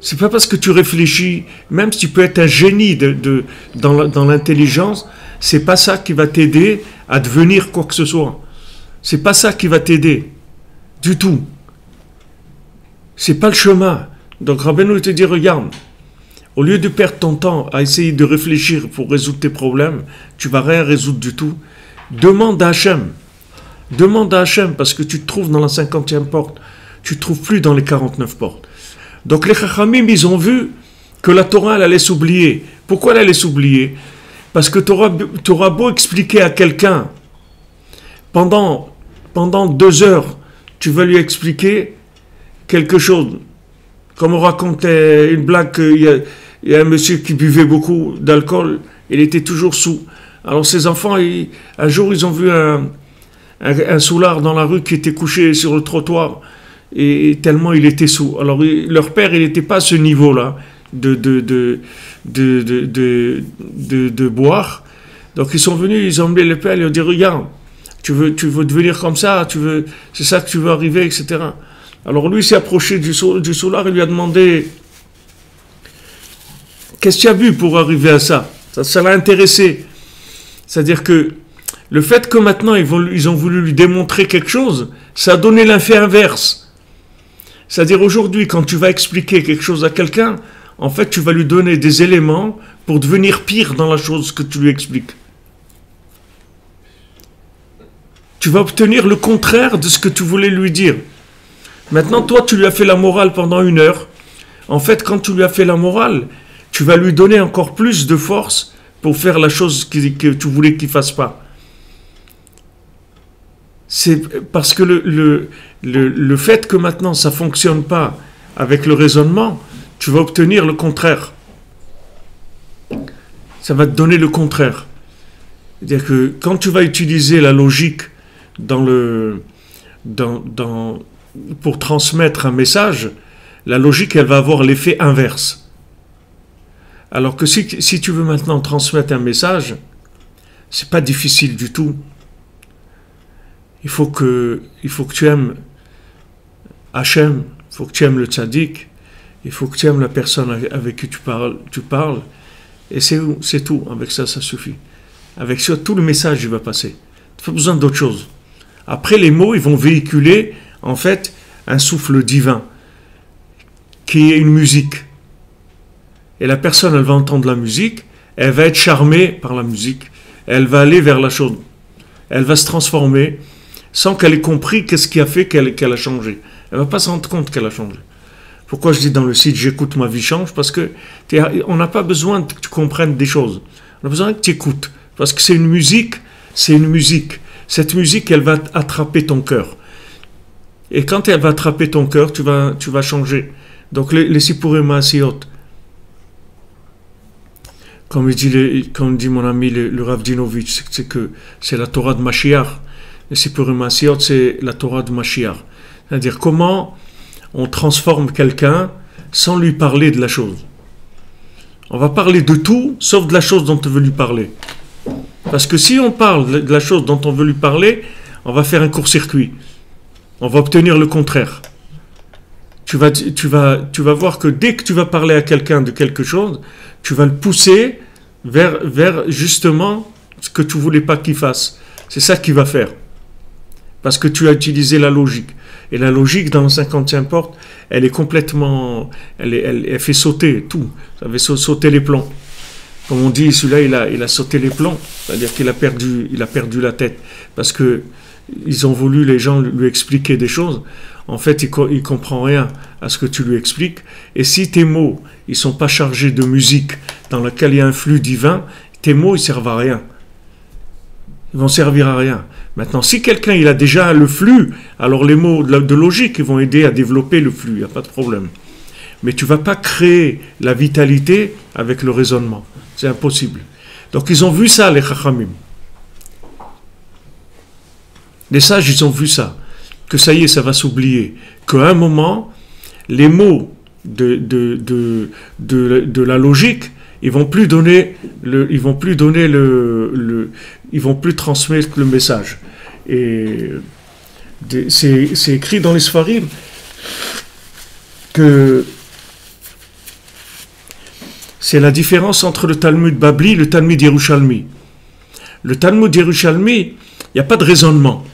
C'est pas parce que tu réfléchis, même si tu peux être un génie dans l'intelligence, c'est pas ça qui va t'aider à devenir quoi que ce soit. C'est pas ça qui va t'aider. Du tout. C'est pas le chemin. Donc Rabbeinu te dit, regarde, au lieu de perdre ton temps à essayer de réfléchir pour résoudre tes problèmes, tu vas rien résoudre du tout. Demande à Hachem. Demande à Hachem, parce que tu te trouves dans la 50e porte. Tu ne te trouves plus dans les 49 portes. Donc les Chachamim, ils ont vu que la Torah, elle allait s'oublier. Pourquoi elle allait s'oublier? Parce que tu auras beau expliquer à quelqu'un, pendant 2 heures, tu vas lui expliquer quelque chose. Comme on racontait une blague qu'il y a un monsieur qui buvait beaucoup d'alcool, il était toujours saoul. Alors ses enfants, un jour, ils ont vu un soulard dans la rue qui était couché sur le trottoir, et tellement il était saoul. Alors leur père, il n'était pas à ce niveau-là de boire. Donc ils sont venus, ils ont emmené le père, ils lui ont dit, regarde, tu veux devenir comme ça, c'est ça que tu veux arriver, etc. Alors lui s'est approché du soulard et lui a demandé, qu'est-ce que tu as bu pour arriver à ça? Ça l'a intéressé. C'est-à-dire que le fait que maintenant ils ont voulu lui démontrer quelque chose, ça a donné l'effet inverse. C'est-à-dire aujourd'hui, quand tu vas expliquer quelque chose à quelqu'un, en fait tu vas lui donner des éléments pour devenir pire dans la chose que tu lui expliques. Tu vas obtenir le contraire de ce que tu voulais lui dire. Maintenant, toi, tu lui as fait la morale pendant 1 heure. En fait, quand tu lui as fait la morale, tu vas lui donner encore plus de force pour faire la chose que tu voulais qu'il ne fasse pas. C'est parce que le fait que maintenant ça ne fonctionne pas avec le raisonnement, tu vas obtenir le contraire. Ça va te donner le contraire. C'est-à-dire que quand tu vas utiliser la logique pour transmettre un message, la logique, elle va avoir l'effet inverse. Alors que si tu veux maintenant transmettre un message, c'est pas difficile du tout. Il faut que tu aimes Hachem, il faut que tu aimes le tzaddik, il faut que tu aimes la personne avec qui tu parles, et c'est tout, avec ça suffit. Avec ça, tout le message il va passer. Tu n'as pas besoin d'autre chose. Après, les mots, ils vont véhiculer, en fait, un souffle divin, qui est une musique. Et la personne, elle va entendre la musique, elle va être charmée par la musique, elle va aller vers la chose, elle va se transformer, sans qu'elle ait compris qu'est-ce qui a fait qu'elle a changé. Elle ne va pas se rendre compte qu'elle a changé. Pourquoi je dis dans le site « J'écoute, ma vie change » parce que on n'a pas besoin que tu comprennes des choses. On a besoin que tu écoutes. Parce que c'est une musique. Cette musique, elle va attraper ton cœur. Et quand elle va attraper ton cœur, tu vas changer. Donc les Sipurim Maasiyot, comme dit mon ami le Rav Dinovitch, c'est que c'est la Torah de Mashiach. Les Sipurim Maasiyot, c'est la Torah de Mashiach. C'est-à-dire comment on transforme quelqu'un sans lui parler de la chose. On va parler de tout, sauf de la chose dont on veut lui parler. Parce que si on parle de la chose dont on veut lui parler, on va faire un court-circuit. On va obtenir le contraire. Tu vas voir que dès que tu vas parler à quelqu'un de quelque chose, tu vas le pousser vers justement ce que tu ne voulais pas qu'il fasse. C'est ça qu'il va faire. Parce que tu as utilisé la logique. Et la logique, dans la 50e porte, elle est complètement... Elle fait sauter tout. Ça fait sauter les plombs. Comme on dit, celui-là, il a sauté les plombs. C'est-à-dire qu'il a perdu la tête. Parce que ils ont voulu, les gens, lui expliquer des choses. En fait, il ne comprend rien à ce que tu lui expliques. Et si tes mots, ils ne sont pas chargés de musique dans laquelle il y a un flux divin, tes mots, ils ne servent à rien. Ils vont servir à rien. Maintenant, si quelqu'un il a déjà le flux, alors les mots de logique ils vont aider à développer le flux, il n'y a pas de problème. Mais tu ne vas pas créer la vitalité avec le raisonnement. C'est impossible. Donc ils ont vu ça, les Chachamim. Les sages, ils ont vu ça. Que ça y est, ça va s'oublier. Qu'à un moment, les mots de la logique, ils vont plus transmettre le message. Et c'est écrit dans les Sfarim que c'est la différence entre le Talmud Babli et le Talmud Yerushalmi. Le Talmud Yerushalmi, il n'y a pas de raisonnement.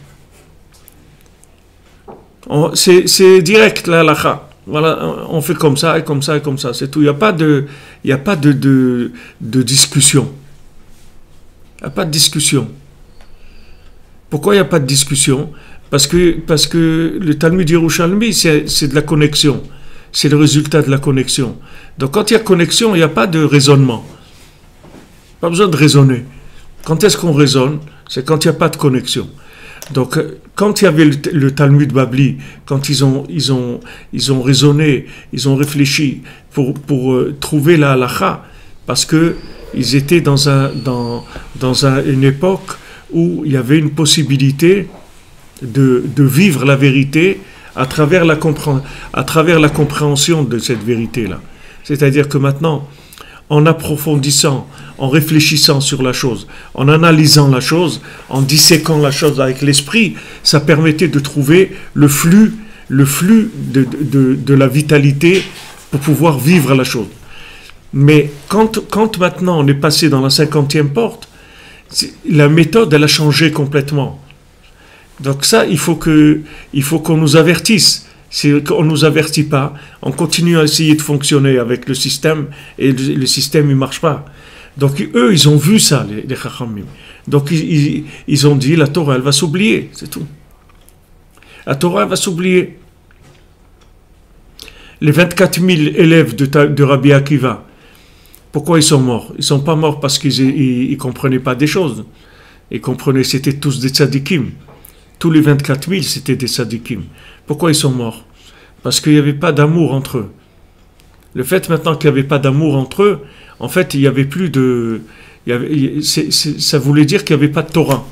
C'est direct, la halakha. Voilà, on fait comme ça et comme ça et comme ça, c'est tout. Il n'y a pas de discussion. Il n'y a pas de discussion. Pourquoi il n'y a pas de discussion ? Parce que le Talmud Yerushalmi, c'est de la connexion. C'est le résultat de la connexion. Donc quand il y a connexion, il n'y a pas de raisonnement. Pas besoin de raisonner. Quand est-ce qu'on raisonne ? C'est quand il n'y a pas de connexion. Donc, quand il y avait le Talmud Babli, quand ils ont raisonné, ils ont réfléchi pour trouver la halakha, parce que ils étaient dans une époque où il y avait une possibilité de vivre la vérité à travers la compréhension de cette vérité-là. C'est-à-dire que maintenant, en approfondissant, en réfléchissant sur la chose, en analysant la chose, en disséquant la chose avec l'esprit, ça permettait de trouver le flux de la vitalité pour pouvoir vivre la chose. Mais quand maintenant on est passé dans la 50e porte, la méthode elle a changé complètement. Donc ça, il faut qu'on nous avertisse. Si on ne nous avertit pas, on continue à essayer de fonctionner avec le système et le système il ne marche pas. Donc eux, ils ont vu ça, les Chachamim. Donc ils ont dit, la Torah, elle va s'oublier, c'est tout. La Torah, elle va s'oublier. Les 24 000 élèves de Rabbi Akiva, pourquoi ils sont morts ? Ils ne sont pas morts parce qu'ils ne comprenaient pas des choses. Ils comprenaient, c'était tous des tzadikim. Tous les 24 000, c'était des tzadikim. Pourquoi ils sont morts ? Parce qu'il n'y avait pas d'amour entre eux. Le fait maintenant qu'il n'y avait pas d'amour entre eux, en fait, il n'y avait plus de... ça voulait dire qu'il n'y avait pas de Torah.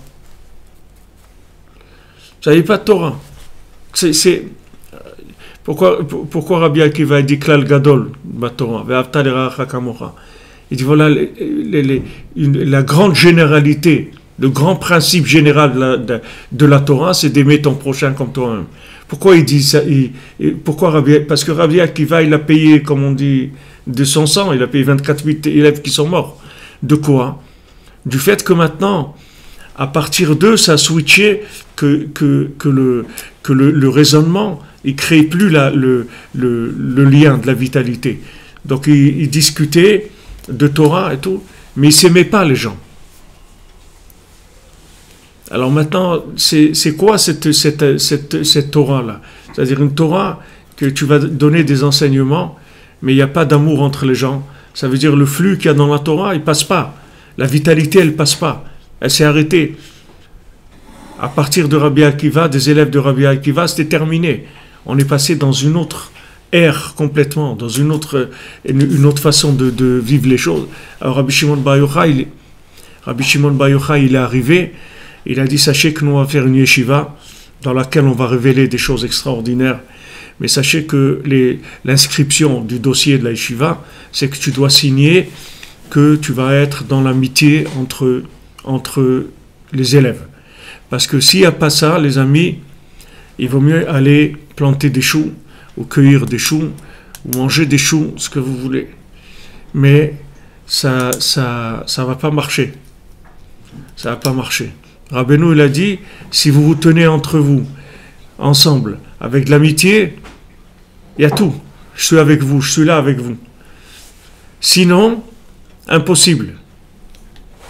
Il n'y avait pas de Torah. Pourquoi Rabbi Akiva dit Klal Gadol, ma Torah, il dit voilà, la grande généralité Le grand principe général de la Torah, c'est d'aimer ton prochain comme toi-même. Pourquoi il dit ça? Pourquoi parce que Rabbi Akiva, il a payé, comme on dit, de son sang, il a payé 24 000 élèves qui sont morts. De quoi? Du fait que maintenant, à partir d'eux, ça a switché que le raisonnement, il ne crée plus le lien de la vitalité. Donc il discutait de Torah et tout, mais il ne s'aimait pas les gens. Alors maintenant, c'est quoi cette Torah-là? C'est-à-dire une Torah que tu vas donner des enseignements, mais il n'y a pas d'amour entre les gens. Ça veut dire le flux qu'il y a dans la Torah, il ne passe pas. La vitalité, elle ne passe pas. Elle s'est arrêtée. À partir de Rabbi Akiva, des élèves de Rabbi Akiva, c'était terminé. On est passé dans une autre ère complètement, dans une autre façon de vivre les choses. Alors Rabbi Shimon Bar Yochai, il est arrivé, il a dit, sachez que nous allons faire une yeshiva dans laquelle on va révéler des choses extraordinaires. Mais sachez que l'inscription du dossier de la yeshiva, c'est que tu dois signer que tu vas être dans l'amitié entre les élèves. Parce que s'il n'y a pas ça, les amis, il vaut mieux aller planter des choux, ou cueillir des choux, ou manger des choux, ce que vous voulez. Mais ça va pas marcher. Ça va pas marcher. Rabbeinu, il a dit, si vous vous tenez entre vous, ensemble, avec de l'amitié, il y a tout. Je suis avec vous, je suis là avec vous. Sinon, impossible.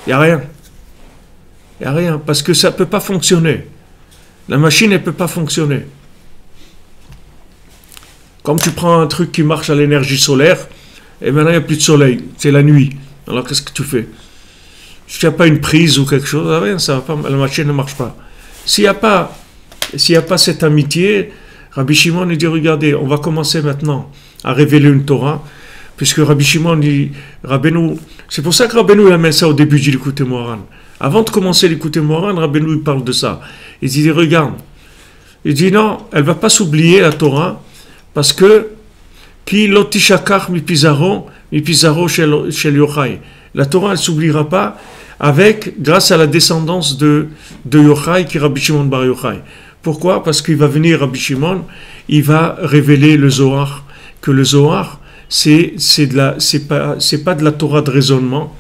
Il n'y a rien. Il n'y a rien, parce que ça ne peut pas fonctionner. La machine, elle ne peut pas fonctionner. Comme tu prends un truc qui marche à l'énergie solaire, et maintenant il n'y a plus de soleil, c'est la nuit. Alors qu'est-ce que tu fais? Si tu n'as pas une prise ou quelque chose, rien, ça va pas, la machine ne marche pas. S'il n'y a pas cette amitié, Rabbi Shimon il dit, regardez, on va commencer maintenant à révéler une Torah, puisque Rabbi Shimon dit, Rabbeinu, c'est pour ça que Rabbeinu a mis ça au début du Likutei Moharan. Avant de commencer Likutei Moharan, Rabbeinu il parle de ça. Il dit, regarde, il dit non, elle ne va pas s'oublier la Torah, parce que qui lotishakach mi pizaro shel Yochai. La Torah, elle ne s'oubliera pas grâce à la descendance de Yochai, qui est Rabbi Shimon Bar Yochai. Pourquoi? Parce qu'il va venir Rabbi Shimon, il va révéler le Zohar, que le Zohar, c'est pas de la Torah de raisonnement,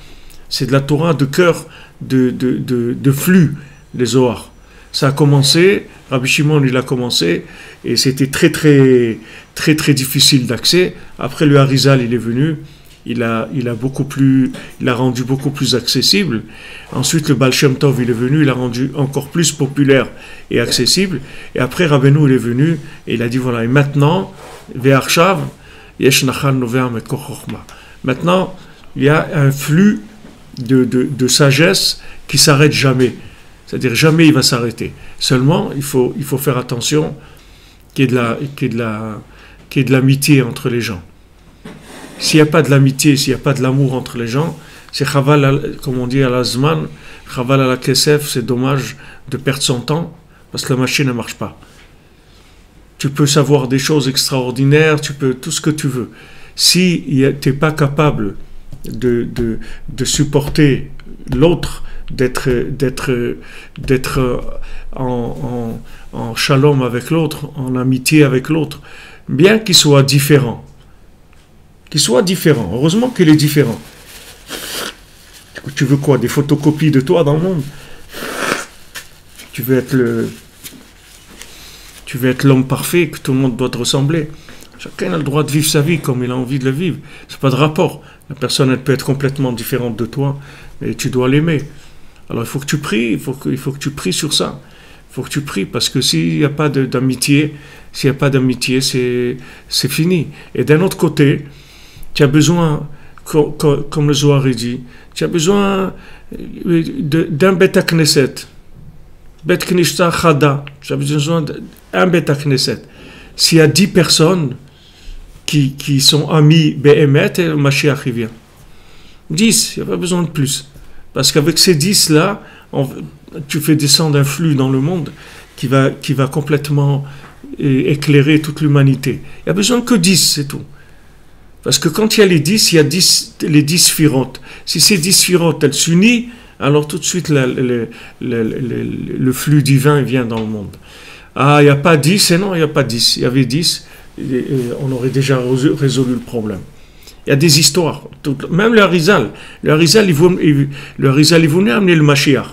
c'est de la Torah de cœur, de flux, les Zohar. Ça a commencé, Rabbi Shimon il a commencé, et c'était très difficile d'accès. Après le Harizal il est venu, il a rendu beaucoup plus accessible. Ensuite le Baal Shem Tov il est venu, il a rendu encore plus populaire et accessible. Et après Rabbeinu il est venu, et il a dit voilà, et maintenant, Ve'arshav, yesh nachal noveh mekor chokhma. Maintenant, il y a un flux de sagesse qui s'arrête jamais. C'est-à-dire jamais il va s'arrêter. Seulement, il faut faire attention qu'il y ait de l'amitié entre les gens. S'il n'y a pas de l'amitié, s'il n'y a pas de l'amour entre les gens, c'est chaval, comme on dit à l'azman, chaval à la kesef, c'est dommage de perdre son temps parce que la machine ne marche pas. Tu peux savoir des choses extraordinaires, tu peux tout ce que tu veux. Si tu n'es pas capable de supporter l'autre, d'être en shalom avec l'autre, en amitié avec l'autre, bien qu'il soit différent. Heureusement qu'il est différent. Tu veux quoi? Des photocopies de toi dans le monde? Tu veux être l'homme parfait que tout le monde doit te ressembler? Chacun a le droit de vivre sa vie comme il a envie de le vivre. C'est pas de rapport. La personne, elle peut être complètement différente de toi, et tu dois l'aimer. Alors il faut que tu pries, il faut que tu pries sur ça. Il faut que tu pries, parce que s'il n'y a pas d'amitié, c'est fini. Et d'un autre côté, tu as besoin, comme le Zohar dit, tu as besoin d'un Bet Knesset. Bet Knishta Chada. Tu as besoin d'un Bet Knesset. S'il y a 10 personnes qui sont amis Behemet, et le Mashiach il vient. 10, il n'y a pas besoin de plus. Parce qu'avec ces 10-là, tu fais descendre un flux dans le monde qui va complètement éclairer toute l'humanité. Il n'y a besoin que 10, c'est tout. Parce que quand il y a les 10, il y a les 10 sphirotes. Si ces 10 sphirotes, elles s'unissent, alors tout de suite le flux divin vient dans le monde. Ah, il n'y a pas 10, et non, il n'y a pas 10. Il y avait 10, on aurait déjà résolu le problème. Il y a des histoires. Même le Harizal, il venait amener le Mashiach.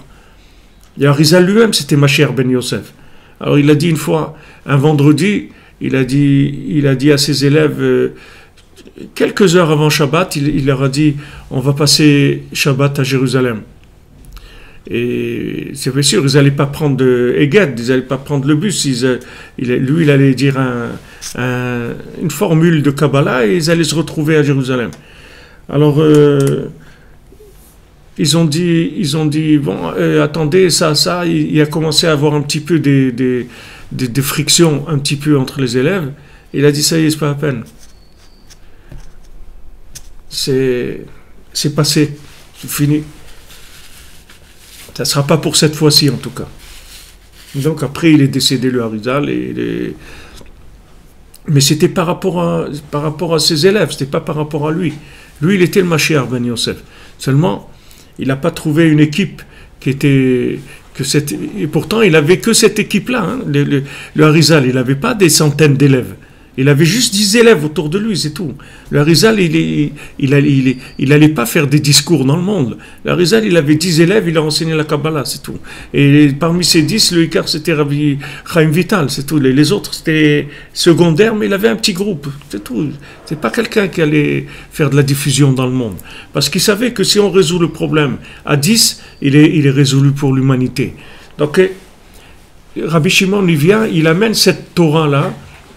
Le Harizal lui-même, c'était Mashiach ben Yosef. Alors il a dit une fois, un vendredi, il a dit à ses élèves, quelques heures avant Shabbat, il leur a dit, on va passer Shabbat à Jérusalem. Et c'est bien sûr, ils n'allaient pas prendre de Eged, ils n'allaient pas prendre le bus. Lui, il allait dire une formule de Kabbalah et ils allaient se retrouver à Jérusalem. Alors, ils ont dit bon, attendez, ça, il a commencé à avoir un petit peu des frictions un petit peu entre les élèves. Il a dit, ça y est, c'est pas la peine. C'est passé, c'est fini. Ça ne sera pas pour cette fois-ci, en tout cas. Donc, après, il est décédé, le Harizal. Mais c'était par rapport à ses élèves, ce n'était pas par rapport à lui. Lui, il était le Mashiach ben Yosef. Seulement, il n'a pas trouvé une équipe qui était... et pourtant, il n'avait que cette équipe-là. Hein. Le Harizal, il n'avait pas des centaines d'élèves. Il avait juste 10 élèves autour de lui, c'est tout. Le Harizal, il n'allait pas faire des discours dans le monde. Le Harizal, il avait 10 élèves, il a enseigné la Kabbalah, c'est tout. Et parmi ces 10, le Ikar, c'était Rabbi Chaim Vital, c'est tout. Les autres, c'était secondaire, mais il avait un petit groupe, c'est tout. C'est pas quelqu'un qui allait faire de la diffusion dans le monde. Parce qu'il savait que si on résout le problème à 10, il est résolu pour l'humanité. Donc, Rabbi Shimon, il vient, il amène cette Torah-là,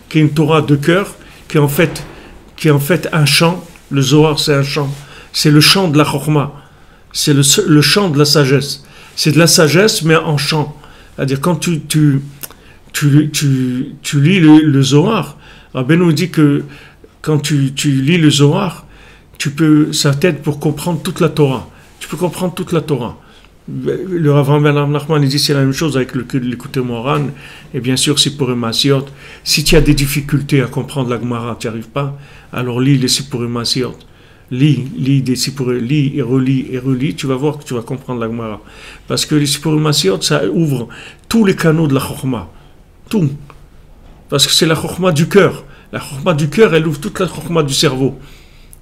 qui est une Torah de cœur, qui est en fait un chant. Le Zohar, c'est un chant. C'est le chant de la Chokhmah. C'est le chant de la sagesse. C'est de la sagesse, mais en chant. C'est-à-dire, quand tu lis le Zohar, Rabbeinu nous dit que quand tu lis le Zohar, ça t'aide pour comprendre toute la Torah. Tu peux comprendre toute la Torah. Le Rav Ben Nachman il dit c'est la même chose avec l'écouter Moran et bien sûr Sipurim Masiot. Si tu as des difficultés à comprendre la Gemara, tu n'y arrives pas, alors lis les Sipurim Masiot. Lis des Sipurim, lis et relis, tu vas voir que tu vas comprendre la Gemara. Parce que les Sipurim Masiot, ça ouvre tous les canaux de la Chokhmah. Tout. Parce que c'est la Chokhmah du cœur. La Chokhmah du cœur, elle ouvre toute la Chokhmah du cerveau.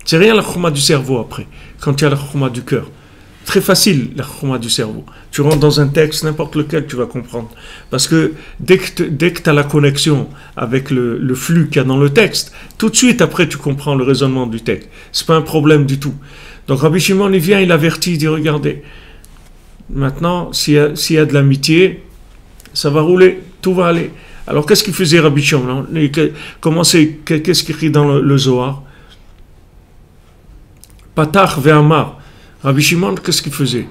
C'est rien la Chokhmah du cerveau après, quand tu as la Chokhmah du cœur. Très facile, la chokhmah du cerveau. Tu rentres dans un texte, n'importe lequel, tu vas comprendre. Parce que dès que tu as la connexion avec le flux qu'il y a dans le texte, tout de suite, après, tu comprends le raisonnement du texte. Ce n'est pas un problème du tout. Donc, Rabbi Shimon, il vient, il avertit, il dit, regardez, maintenant, s'il y a de l'amitié, ça va rouler, tout va aller. Alors, qu'est-ce qu'il faisait, Rabbi Shimon? Qu'est-ce qu'il écrit dans le Zohar? Patach ve'amar. Rabbi Shimon, qu'est-ce qu'il faisait?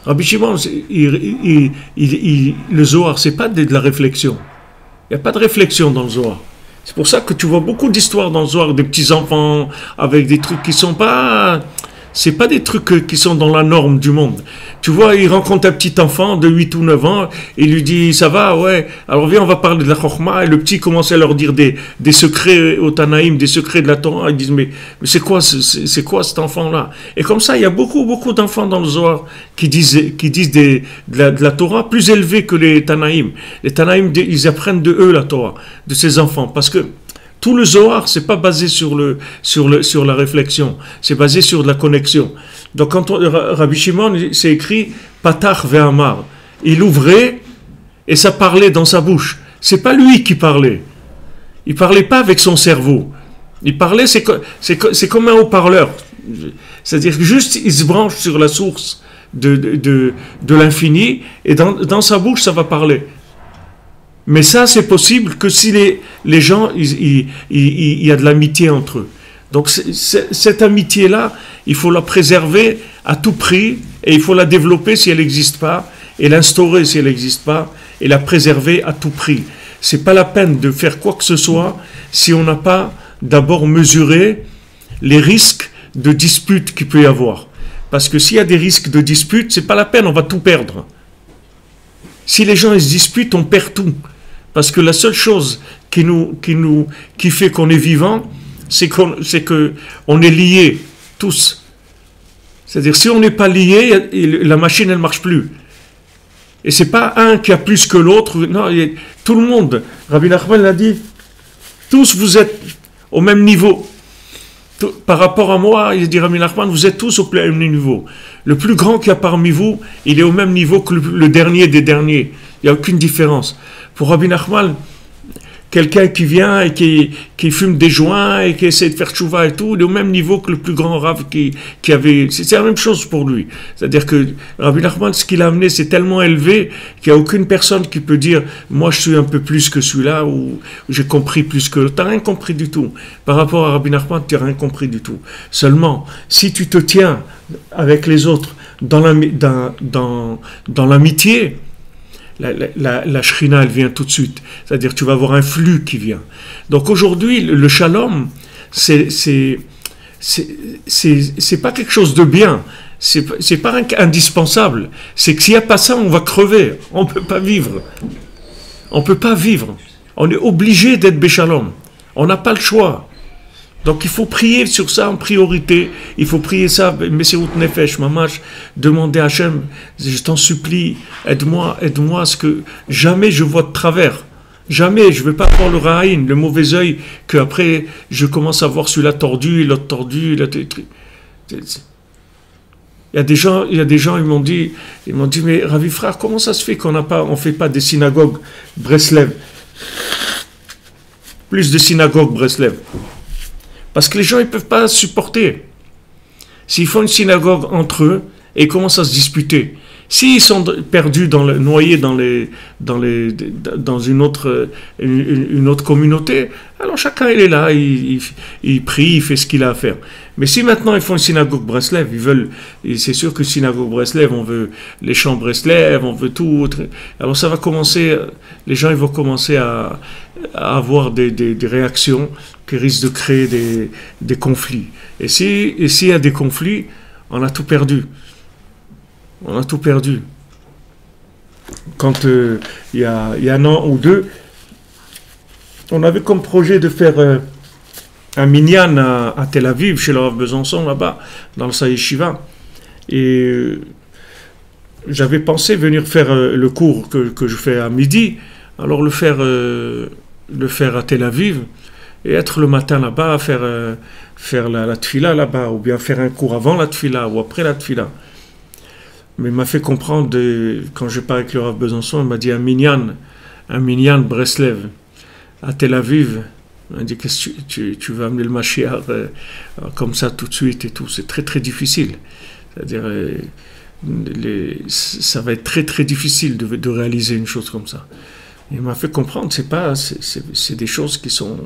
Rabbi Shimon, le Zohar, c'est pas de la réflexion. Il n'y a pas de réflexion dans le Zohar. C'est pour ça que tu vois beaucoup d'histoires dans le Zohar, des petits-enfants, avec des trucs qui sont pas... C'est pas des trucs qui sont dans la norme du monde. Tu vois, il rencontre un petit enfant de 8 ou 9 ans, et il lui dit, ça va, ouais, alors viens, on va parler de la Chokhmah, et le petit commence à leur dire des secrets au Tanaïm, des secrets de la Torah, ils disent, mais c'est quoi cet enfant-là? Et comme ça, il y a beaucoup d'enfants dans le Zohar qui disent de la Torah plus élevée que les Tanaïm. Les Tanaïm, ils apprennent de eux la Torah, de ces enfants, parce que tout le Zohar, c'est pas basé sur la réflexion, c'est basé sur de la connexion. Donc quand Rabbi Shimon, c'est écrit Patach ve'amar, il ouvrait et ça parlait dans sa bouche. C'est pas lui qui parlait. Il parlait pas avec son cerveau. Il parlait, c'est comme un haut-parleur. C'est-à-dire que juste il se branche sur la source de l'infini et dans sa bouche ça va parler. Mais ça, c'est possible que si les gens, il y a de l'amitié entre eux. Donc, cette amitié-là, il faut la préserver à tout prix, et il faut la développer si elle n'existe pas, et l'instaurer si elle n'existe pas, et la préserver à tout prix. C'est pas la peine de faire quoi que ce soit si on n'a pas d'abord mesuré les risques de dispute qu'il peut y avoir. Parce que s'il y a des risques de dispute, c'est pas la peine, on va tout perdre. Si les gens ils se disputent, on perd tout. Parce que la seule chose qui fait qu'on est vivant, c'est qu'on est liés tous. C'est-à-dire, si on n'est pas lié, la machine, elle ne marche plus. Et ce n'est pas un qui a plus que l'autre. Non, tout le monde. Rabbi Nachman l'a dit. Tous, vous êtes au même niveau. Par rapport à moi, il dit Rabbi Nachman, vous êtes tous au même niveau. Le plus grand qu'il y a parmi vous, il est au même niveau que le dernier des derniers. Il n'y a aucune différence. Pour Rabbi Nachman, quelqu'un qui vient et qui fume des joints et qui essaie de faire tchouva et tout, il est au même niveau que le plus grand Rav qui avait... C'est la même chose pour lui. C'est-à-dire que Rabbi Nachman, ce qu'il a amené, c'est tellement élevé qu'il n'y a aucune personne qui peut dire « Moi, je suis un peu plus que celui-là » ou « J'ai compris plus que l'autre ». Tu n'as rien compris du tout. Par rapport à Rabbi Nachman, tu n'as rien compris du tout. Seulement, si tu te tiens avec les autres dans l'amitié, la shrina, elle vient tout de suite. C'est-à-dire, tu vas avoir un flux qui vient. Donc aujourd'hui, le shalom, c'est pas quelque chose de bien. C'est pas indispensable. C'est que s'il n'y a pas ça, on va crever. On peut pas vivre. On peut pas vivre. On est obligé d'être béchalom. On n'a pas le choix. Donc il faut prier sur ça en priorité. Il faut prier ça, Messirut Nefesh, Mamash, demander à Hachem, je t'en supplie, aide-moi à ce que jamais je vois de travers. Jamais, je ne veux pas avoir le ra'in, le mauvais œil, qu'après je commence à voir celui-là tordu, l'autre tordu, Il y a des gens, ils m'ont dit, mais Ravi frère, comment ça se fait qu'on ne fait pas des synagogues Breslev? Plus de synagogues Breslev. Parce que les gens, ils ne peuvent pas supporter. S'ils font une synagogue entre eux et commencent à se disputer, s'ils sont perdus, noyés dans une autre communauté, alors chacun il est là, il prie, il fait ce qu'il a à faire. Mais si maintenant ils font une synagogue Breslev, c'est sûr que synagogue Breslev, on veut les chants Breslev, on veut tout. Alors ça va commencer, les gens ils vont commencer à avoir des réactions qui risquent de créer des conflits. Et s'il y a des conflits, on a tout perdu. On a tout perdu. Quand il y a un an ou deux, on avait comme projet de faire un minyan à Tel Aviv, chez le Rav Besançon, là-bas, dans le Saïchiva. Et j'avais pensé venir faire le cours que je fais à midi, alors le faire à Tel Aviv, et être le matin là-bas, faire la tfila là-bas, ou bien faire un cours avant la tfila, ou après la tfila. Mais il m'a fait comprendre, quand je parlais avec le Rav Besançon, il m'a dit un minyan Breslev, à Tel Aviv. Il m'a dit, qu'est-ce que tu vas amener le Mashiach comme ça tout de suite et tout. C'est très très difficile. C'est-à-dire, ça va être très très difficile de réaliser une chose comme ça. Il m'a fait comprendre, c'est des choses qui sont...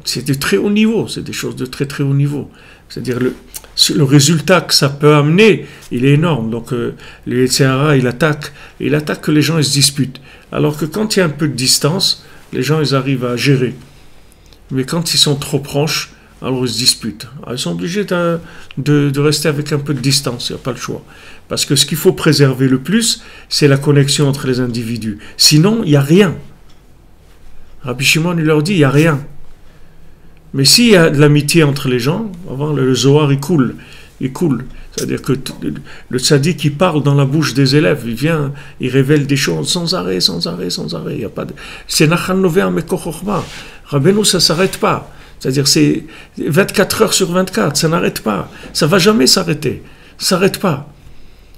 C'est de très haut niveau, c'est des choses de très très haut niveau. C'est-à-dire le résultat que ça peut amener, il est énorme. Donc le Yetzirah, il attaque que les gens ils se disputent. Alors que quand il y a un peu de distance, les gens ils arrivent à gérer. Mais quand ils sont trop proches, alors ils se disputent. Alors, ils sont obligés de rester avec un peu de distance, il n'y a pas le choix. Parce que ce qu'il faut préserver le plus, c'est la connexion entre les individus. Sinon, il n'y a rien. Rabbi Shimon, il leur dit, il n'y a rien. Mais s'il y a de l'amitié entre les gens, le Zohar, il coule. C'est-à-dire que le tzaddik, il parle dans la bouche des élèves, il vient, il révèle des choses sans arrêt. Il y a pas de... C'est Nachal Nover Mekochorma. Rabbeinu, ça ne s'arrête pas. C'est-à-dire, c'est 24 heures sur 24, ça n'arrête pas. Ça ne va jamais s'arrêter. Ça ne s'arrête pas.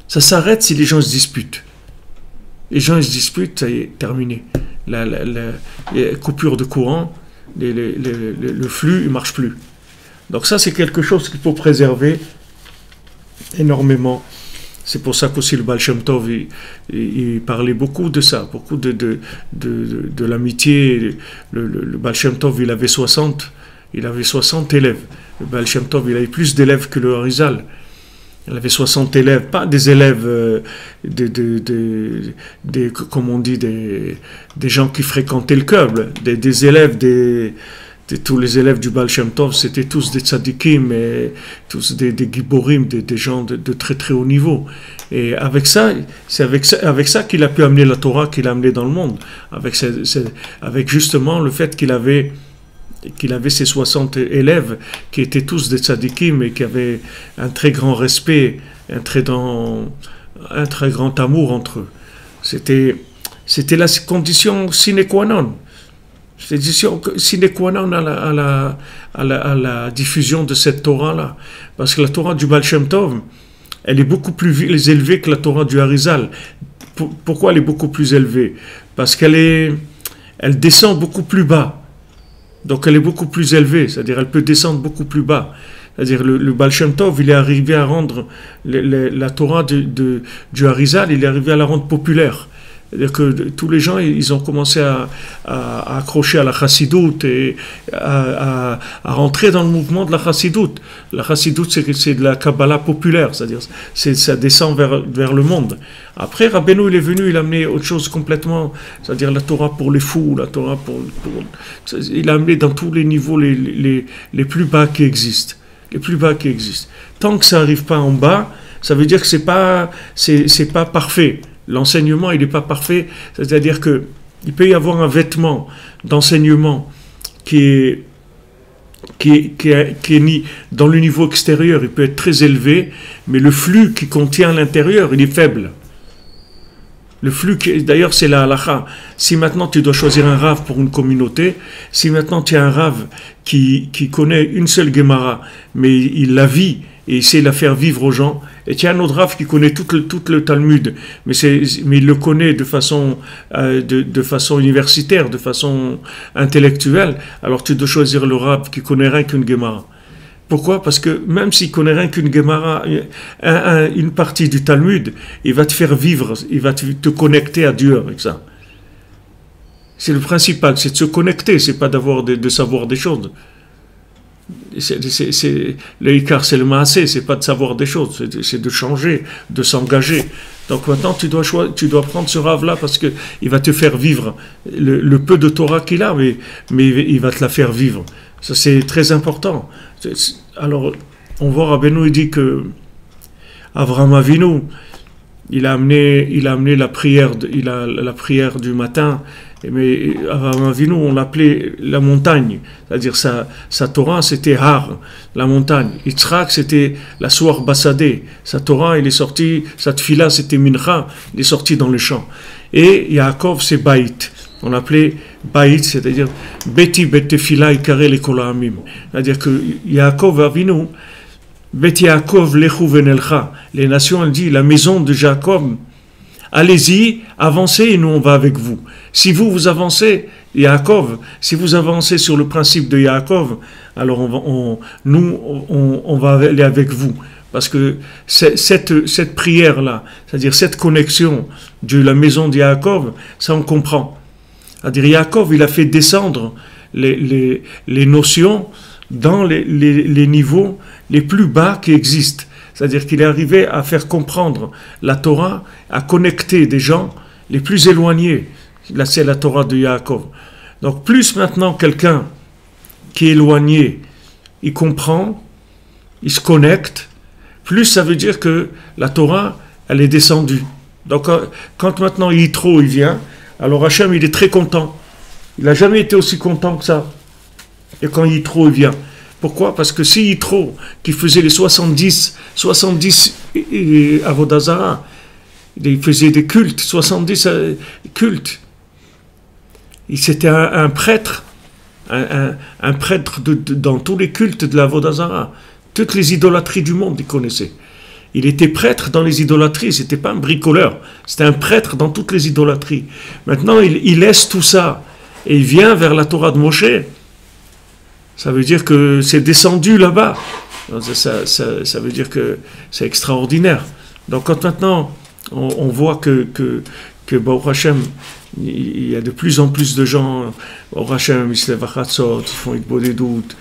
Ça s'arrête si les gens se disputent. Les gens ils se disputent, ça y est, terminé. La coupure de courant, le flux, il ne marche plus. Donc ça, c'est quelque chose qu'il faut préserver énormément. C'est pour ça qu'aussi le Baal Shem Tov, il parlait beaucoup de ça, beaucoup de l'amitié. Le Baal Shem Tov, il avait 60 élèves. Le Baal Shem Tov, il avait plus d'élèves que le Harizal. Il avait 60 élèves, pas des élèves, comme on dit, des gens qui fréquentaient le club, des élèves, tous les élèves du Baal Shem Tov, c'était tous des tzadikim, tous des giborim, des gens de très très haut niveau. Et avec ça, c'est avec ça qu'il a pu amener la Torah qu'il a amenée dans le monde, avec justement le fait qu'il avait qu'il avait ses 60 élèves qui étaient tous des tzadikim et qui avaient un très grand respect, un très grand amour entre eux. C'était la condition sine qua non. C'était la condition sine qua non à la diffusion de cette Torah-là. Parce que la Torah du Baal Shem Tov, elle est beaucoup plus élevée que la Torah du Harizal. Pourquoi elle est beaucoup plus élevée? Parce elle descend beaucoup plus bas. Donc elle est beaucoup plus élevée, c'est-à-dire elle peut descendre beaucoup plus bas. C'est-à-dire le Baal Shem Tov, il est arrivé à rendre la Torah du Harizal, il est arrivé à la rendre populaire. C'est-à-dire que tous les gens, ils ont commencé à accrocher à la chassidoute et à rentrer dans le mouvement de la chassidoute. La chassidoute, c'est de la Kabbalah populaire, c'est-à-dire ça descend vers le monde. Après, Rabbeinu, il est venu, il a amené autre chose complètement, c'est-à-dire la Torah pour les fous, la Torah il a amené dans tous les niveaux les plus bas qui existent. Les plus bas qui existent. Tant que ça n'arrive pas en bas, ça veut dire que c'est pas parfait. L'enseignement, il n'est pas parfait, c'est-à-dire qu'il peut y avoir un vêtement d'enseignement qui est dans le niveau extérieur, il peut être très élevé, mais le flux qui contient à l'intérieur, il est faible. Le flux, d'ailleurs, c'est la halakha. Si maintenant tu dois choisir un rave pour une communauté, si maintenant tu as un rave qui connaît une seule Gemara, mais il la vit et essaie de la faire vivre aux gens, et tu as un autre rave qui connaît tout le Talmud, mais il le connaît de façon universitaire, de façon intellectuelle, alors tu dois choisir le rave qui connaît rien qu'une Gemara. Pourquoi? Parce que même s'il connaît rien qu'une Gemara, une partie du Talmud, il va te faire vivre, il va te connecter à Dieu avec ça. C'est le principal, c'est de se connecter, c'est pas de savoir des choses. Le Ikar, c'est le Maasé, c'est pas de savoir des choses, c'est de changer, de s'engager. Donc maintenant, tu dois prendre ce rave-là parce que il va te faire vivre le peu de Torah qu'il a, mais il va te la faire vivre. Ça, c'est très important. Alors, on voit Rabbeinu, il dit que Avraham Avinu, il a amené la prière du matin, mais Avraham Avinu, on l'appelait la montagne, c'est-à-dire sa Torah, c'était Har, la montagne. Yitzhak, c'était la Soar Basadeh. Sa Torah, il est sorti, sa Tfila, c'était Mincha, il est sorti dans le champ. Et Yaakov, c'est Baït. On l'appelait Baït, c'est-à-dire Beti Betefila Ikare le Kol Ha'amim. C'est-à-dire que Yaakov Avinu, Bet Yaakov lechu venelcha. Les nations, elles disent, la maison de Jacob, allez-y, avancez et nous on va avec vous. Si vous avancez, Yaakov, si vous avancez sur le principe de Yaakov, alors on va aller avec vous. Parce que cette prière-là, c'est-à-dire cette connexion de la maison de Yaakov, ça on comprend. C'est-à-dire Yaakov, il a fait descendre les notions dans les niveaux les plus bas qui existent. C'est-à-dire qu'il est arrivé à faire comprendre la Torah, à connecter des gens les plus éloignés. Là, c'est la Torah de Yaakov. Donc, plus maintenant quelqu'un qui est éloigné, il comprend, il se connecte, plus ça veut dire que la Torah, elle est descendue. Donc, quand maintenant Yitro, il vient, alors Hachem, il est très content. Il n'a jamais été aussi content que ça. Et quand Yitro vient. Pourquoi? Parce que si Yitro, qui faisait les 70 Avodah Zarah, il faisait des cultes, 70 cultes. C'était un prêtre, un prêtre dans tous les cultes de l'Avodah Zarah. Toutes les idolâtries du monde, il connaissait. Il était prêtre dans les idolâtries, c'était pas un bricoleur, c'était un prêtre dans toutes les idolâtries. Maintenant, il laisse tout ça et il vient vers la Torah de Moshe. Ça veut dire que c'est descendu là-bas. Ça veut dire que c'est extraordinaire. Donc quand maintenant on voit que Baruch Hashem, il y a de plus en plus de gens, Baruch Hashem, ils se lèvent à Chatzot, ils font des doutes,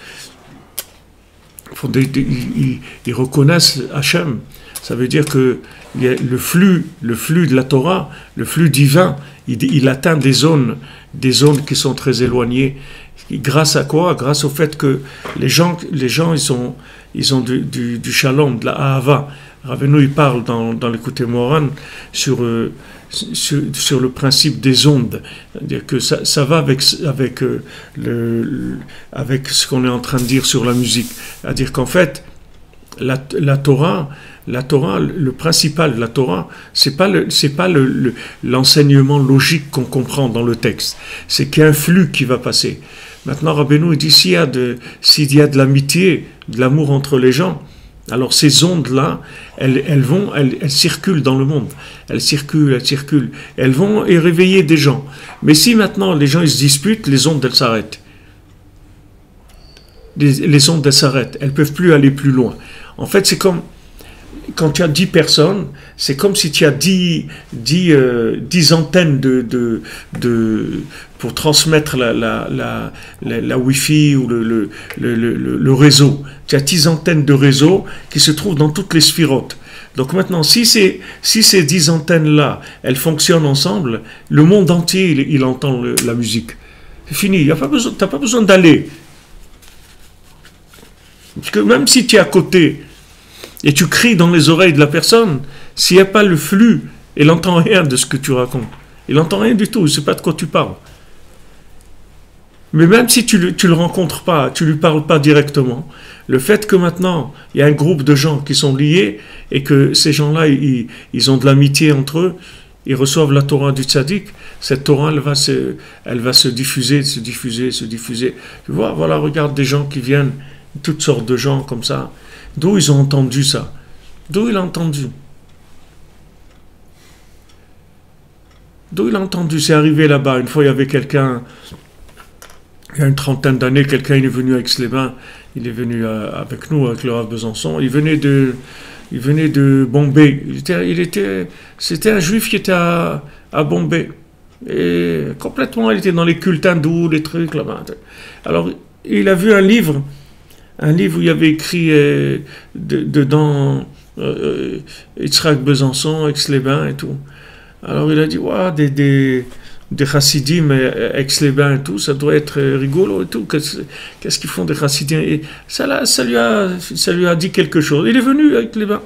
ils reconnaissent Hashem. Ça veut dire que le flux de la Torah, le flux divin, il atteint des zones qui sont très éloignées. Grâce à quoi? Grâce au fait que les gens ils ont du shalom, de la ahava Raveno, il parle dans l'écouté Moran sur le principe des ondes. C'est-à-dire que ça va avec ce qu'on est en train de dire sur la musique. C'est-à-dire qu'en fait, la Torah, le principal de la Torah, c'est pas l'enseignement logique qu'on comprend dans le texte. C'est qu'il y a un flux qui va passer. Maintenant, Rabbeinu dit s'il y a de l'amitié, de l'amour entre les gens, alors ces ondes-là, elles circulent dans le monde. Elles circulent. Elles vont et réveiller des gens. Mais si maintenant les gens ils se disputent, les ondes elles s'arrêtent. Les ondes elles s'arrêtent. Elles peuvent plus aller plus loin. En fait, c'est comme quand tu as 10 personnes, c'est comme si tu as 10 antennes pour transmettre la Wi-Fi ou le réseau. Tu as 10 antennes de réseau qui se trouvent dans toutes les sphirotes. Donc maintenant, si ces 10 antennes-là, elles fonctionnent ensemble, le monde entier, il entend la musique. C'est fini, tu n'as pas besoin d'aller. Parce que même si tu es à côté, et tu cries dans les oreilles de la personne, s'il n'y a pas le flux, il n'entend rien de ce que tu racontes. Il n'entend rien du tout, il ne sait pas de quoi tu parles. Mais même si tu le rencontres pas, tu lui parles pas directement, le fait que maintenant, il y a un groupe de gens qui sont liés, et que ces gens-là, ils ont de l'amitié entre eux, ils reçoivent la Torah du tzaddik, cette Torah, elle va se diffuser. Tu vois, voilà, regarde des gens qui viennent, toutes sortes de gens comme ça. D'où ils ont entendu ça? D'où il a entendu? D'où il a entendu? C'est arrivé là-bas. Une fois, il y avait quelqu'un, il y a une trentaine d'années, quelqu'un il est venu à Aix-les-Bains. Il est venu avec nous, avec le Rav Besançon. Il venait de Bombay. C'était un juif qui était à Bombay. Et complètement, il était dans les cultes hindous, les trucs là-bas. Alors, il a vu un livre où il y avait écrit dedans Yitzhak Besançon, Aix-les-Bains et tout. Alors il a dit, ouais, des chassidim Aix-les-Bains et tout, ça doit être rigolo et tout. Qu'est-ce qu'ils font des chassidim? Et ça lui a dit quelque chose. Il est venu à Aix-les-Bains.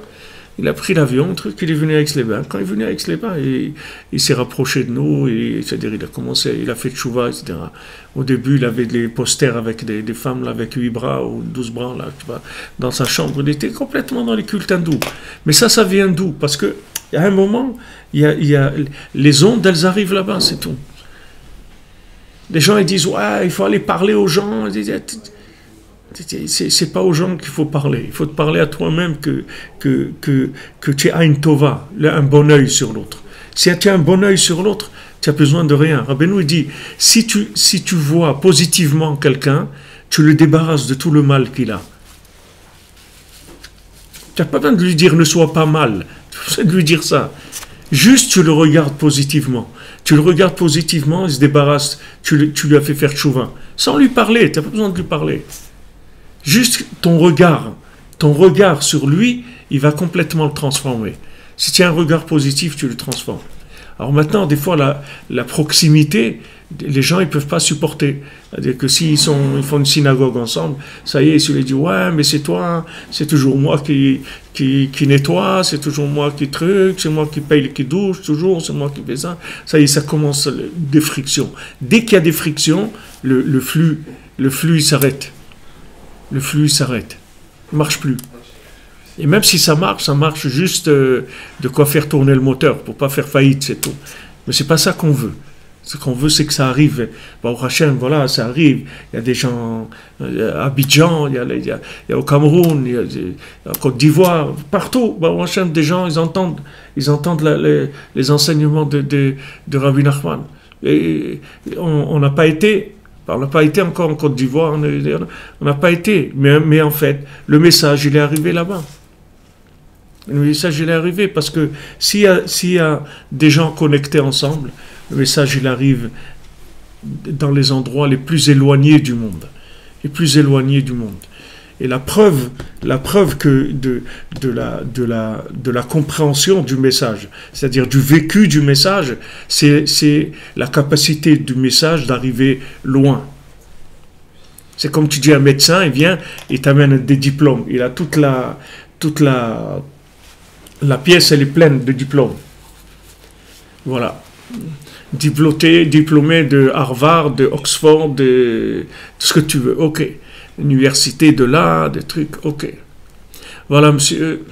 Il a pris l'avion, il est venu à Aix-les-Bains. Quand il est venu à Aix-les-Bains, il s'est rapproché de nous, c'est-à-dire il a fait tchouva, etc. Au début, il avait des posters avec des femmes là, avec 8 bras ou 12 bras là, tu vois, dans sa chambre. Il était complètement dans les cultes hindous. Mais ça vient d'où? Parce qu'à un moment, il y a les ondes, elles arrivent là-bas, c'est tout. Les gens ils disent, ouais, il faut aller parler aux gens. C'est pas aux gens qu'il faut parler. Il faut te parler à toi-même que tu as une tova, un bon œil sur l'autre. Si tu as un bon œil sur l'autre, tu n'as besoin de rien. Rabbeinu il dit, si tu vois positivement quelqu'un, tu le débarrasses de tout le mal qu'il a. Tu n'as pas besoin de lui dire ne sois pas mal. Tu as besoin de lui dire ça. Juste tu le regardes positivement. Tu le regardes positivement, il se débarrasse, tu lui as fait faire tchouva. Sans lui parler, tu n'as pas besoin de lui parler. Juste ton regard sur lui, il va complètement le transformer. Si tu as un regard positif, tu le transformes. Alors maintenant, des fois, la proximité, les gens, ils ne peuvent pas supporter. C'est-à-dire que s'ils font une synagogue ensemble, ça y est, ils lui disent, ouais, mais c'est toi, c'est toujours moi qui nettoie, c'est toujours moi qui truc, c'est moi qui paye, qui douche, toujours, c'est moi qui fais ça. Ça y est, ça commence des frictions. Dès qu'il y a des frictions, le flux, il s'arrête. Le flux s'arrête. Il ne marche plus. Et même si ça marche juste de quoi faire tourner le moteur, pour ne pas faire faillite, c'est tout. Mais ce n'est pas ça qu'on veut. Ce qu'on veut, c'est que ça arrive. Au Hachem, voilà, ça arrive. Il y a des gens à Abidjan, il y a au Cameroun, il y a en Côte d'Ivoire, partout. Au Hachem, des gens, ils entendent les enseignements de Rabbi Nachman. Et on n'a pas été... On n'a pas été encore en Côte d'Ivoire, on n'a pas été, mais en fait, le message, il est arrivé là-bas. Le message, il est arrivé parce que s'il y a des gens connectés ensemble, le message, il arrive dans les endroits les plus éloignés du monde. Les plus éloignés du monde. Et la preuve que de la compréhension du message, c'est-à-dire du vécu du message, c'est la capacité du message d'arriver loin. C'est comme tu dis à un médecin, il vient, il t'amène des diplômes, il a toute la la pièce, elle est pleine de diplômes. Voilà. Diplômé de Harvard, de Oxford, de tout ce que tu veux. Ok. Université de là, des trucs. Ok. Voilà, monsieur,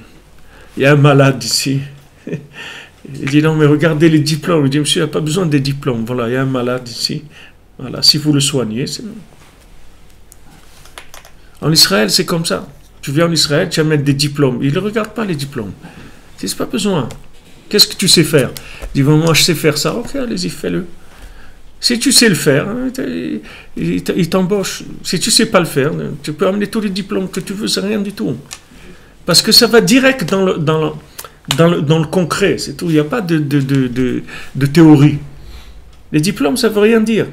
il y a un malade ici. Il dit non, mais regardez les diplômes. Il dit, monsieur, il n'y a pas besoin des diplômes. Voilà, il y a un malade ici. Voilà, si vous le soignez, c'est bon. En Israël, c'est comme ça. Tu viens en Israël, tu vas mettre des diplômes. Ils ne regardent pas les diplômes. Ils disent, pas besoin. Qu'est-ce que tu sais faire? Il dit, bon, moi, je sais faire ça. Ok, allez-y, fais-le. Si tu sais le faire, il t'embauche. Si tu ne sais pas le faire, tu peux amener tous les diplômes que tu veux, c'est rien du tout. Parce que ça va direct dans le concret, c'est tout. Il n'y a pas de théorie. Les diplômes, ça ne veut rien dire.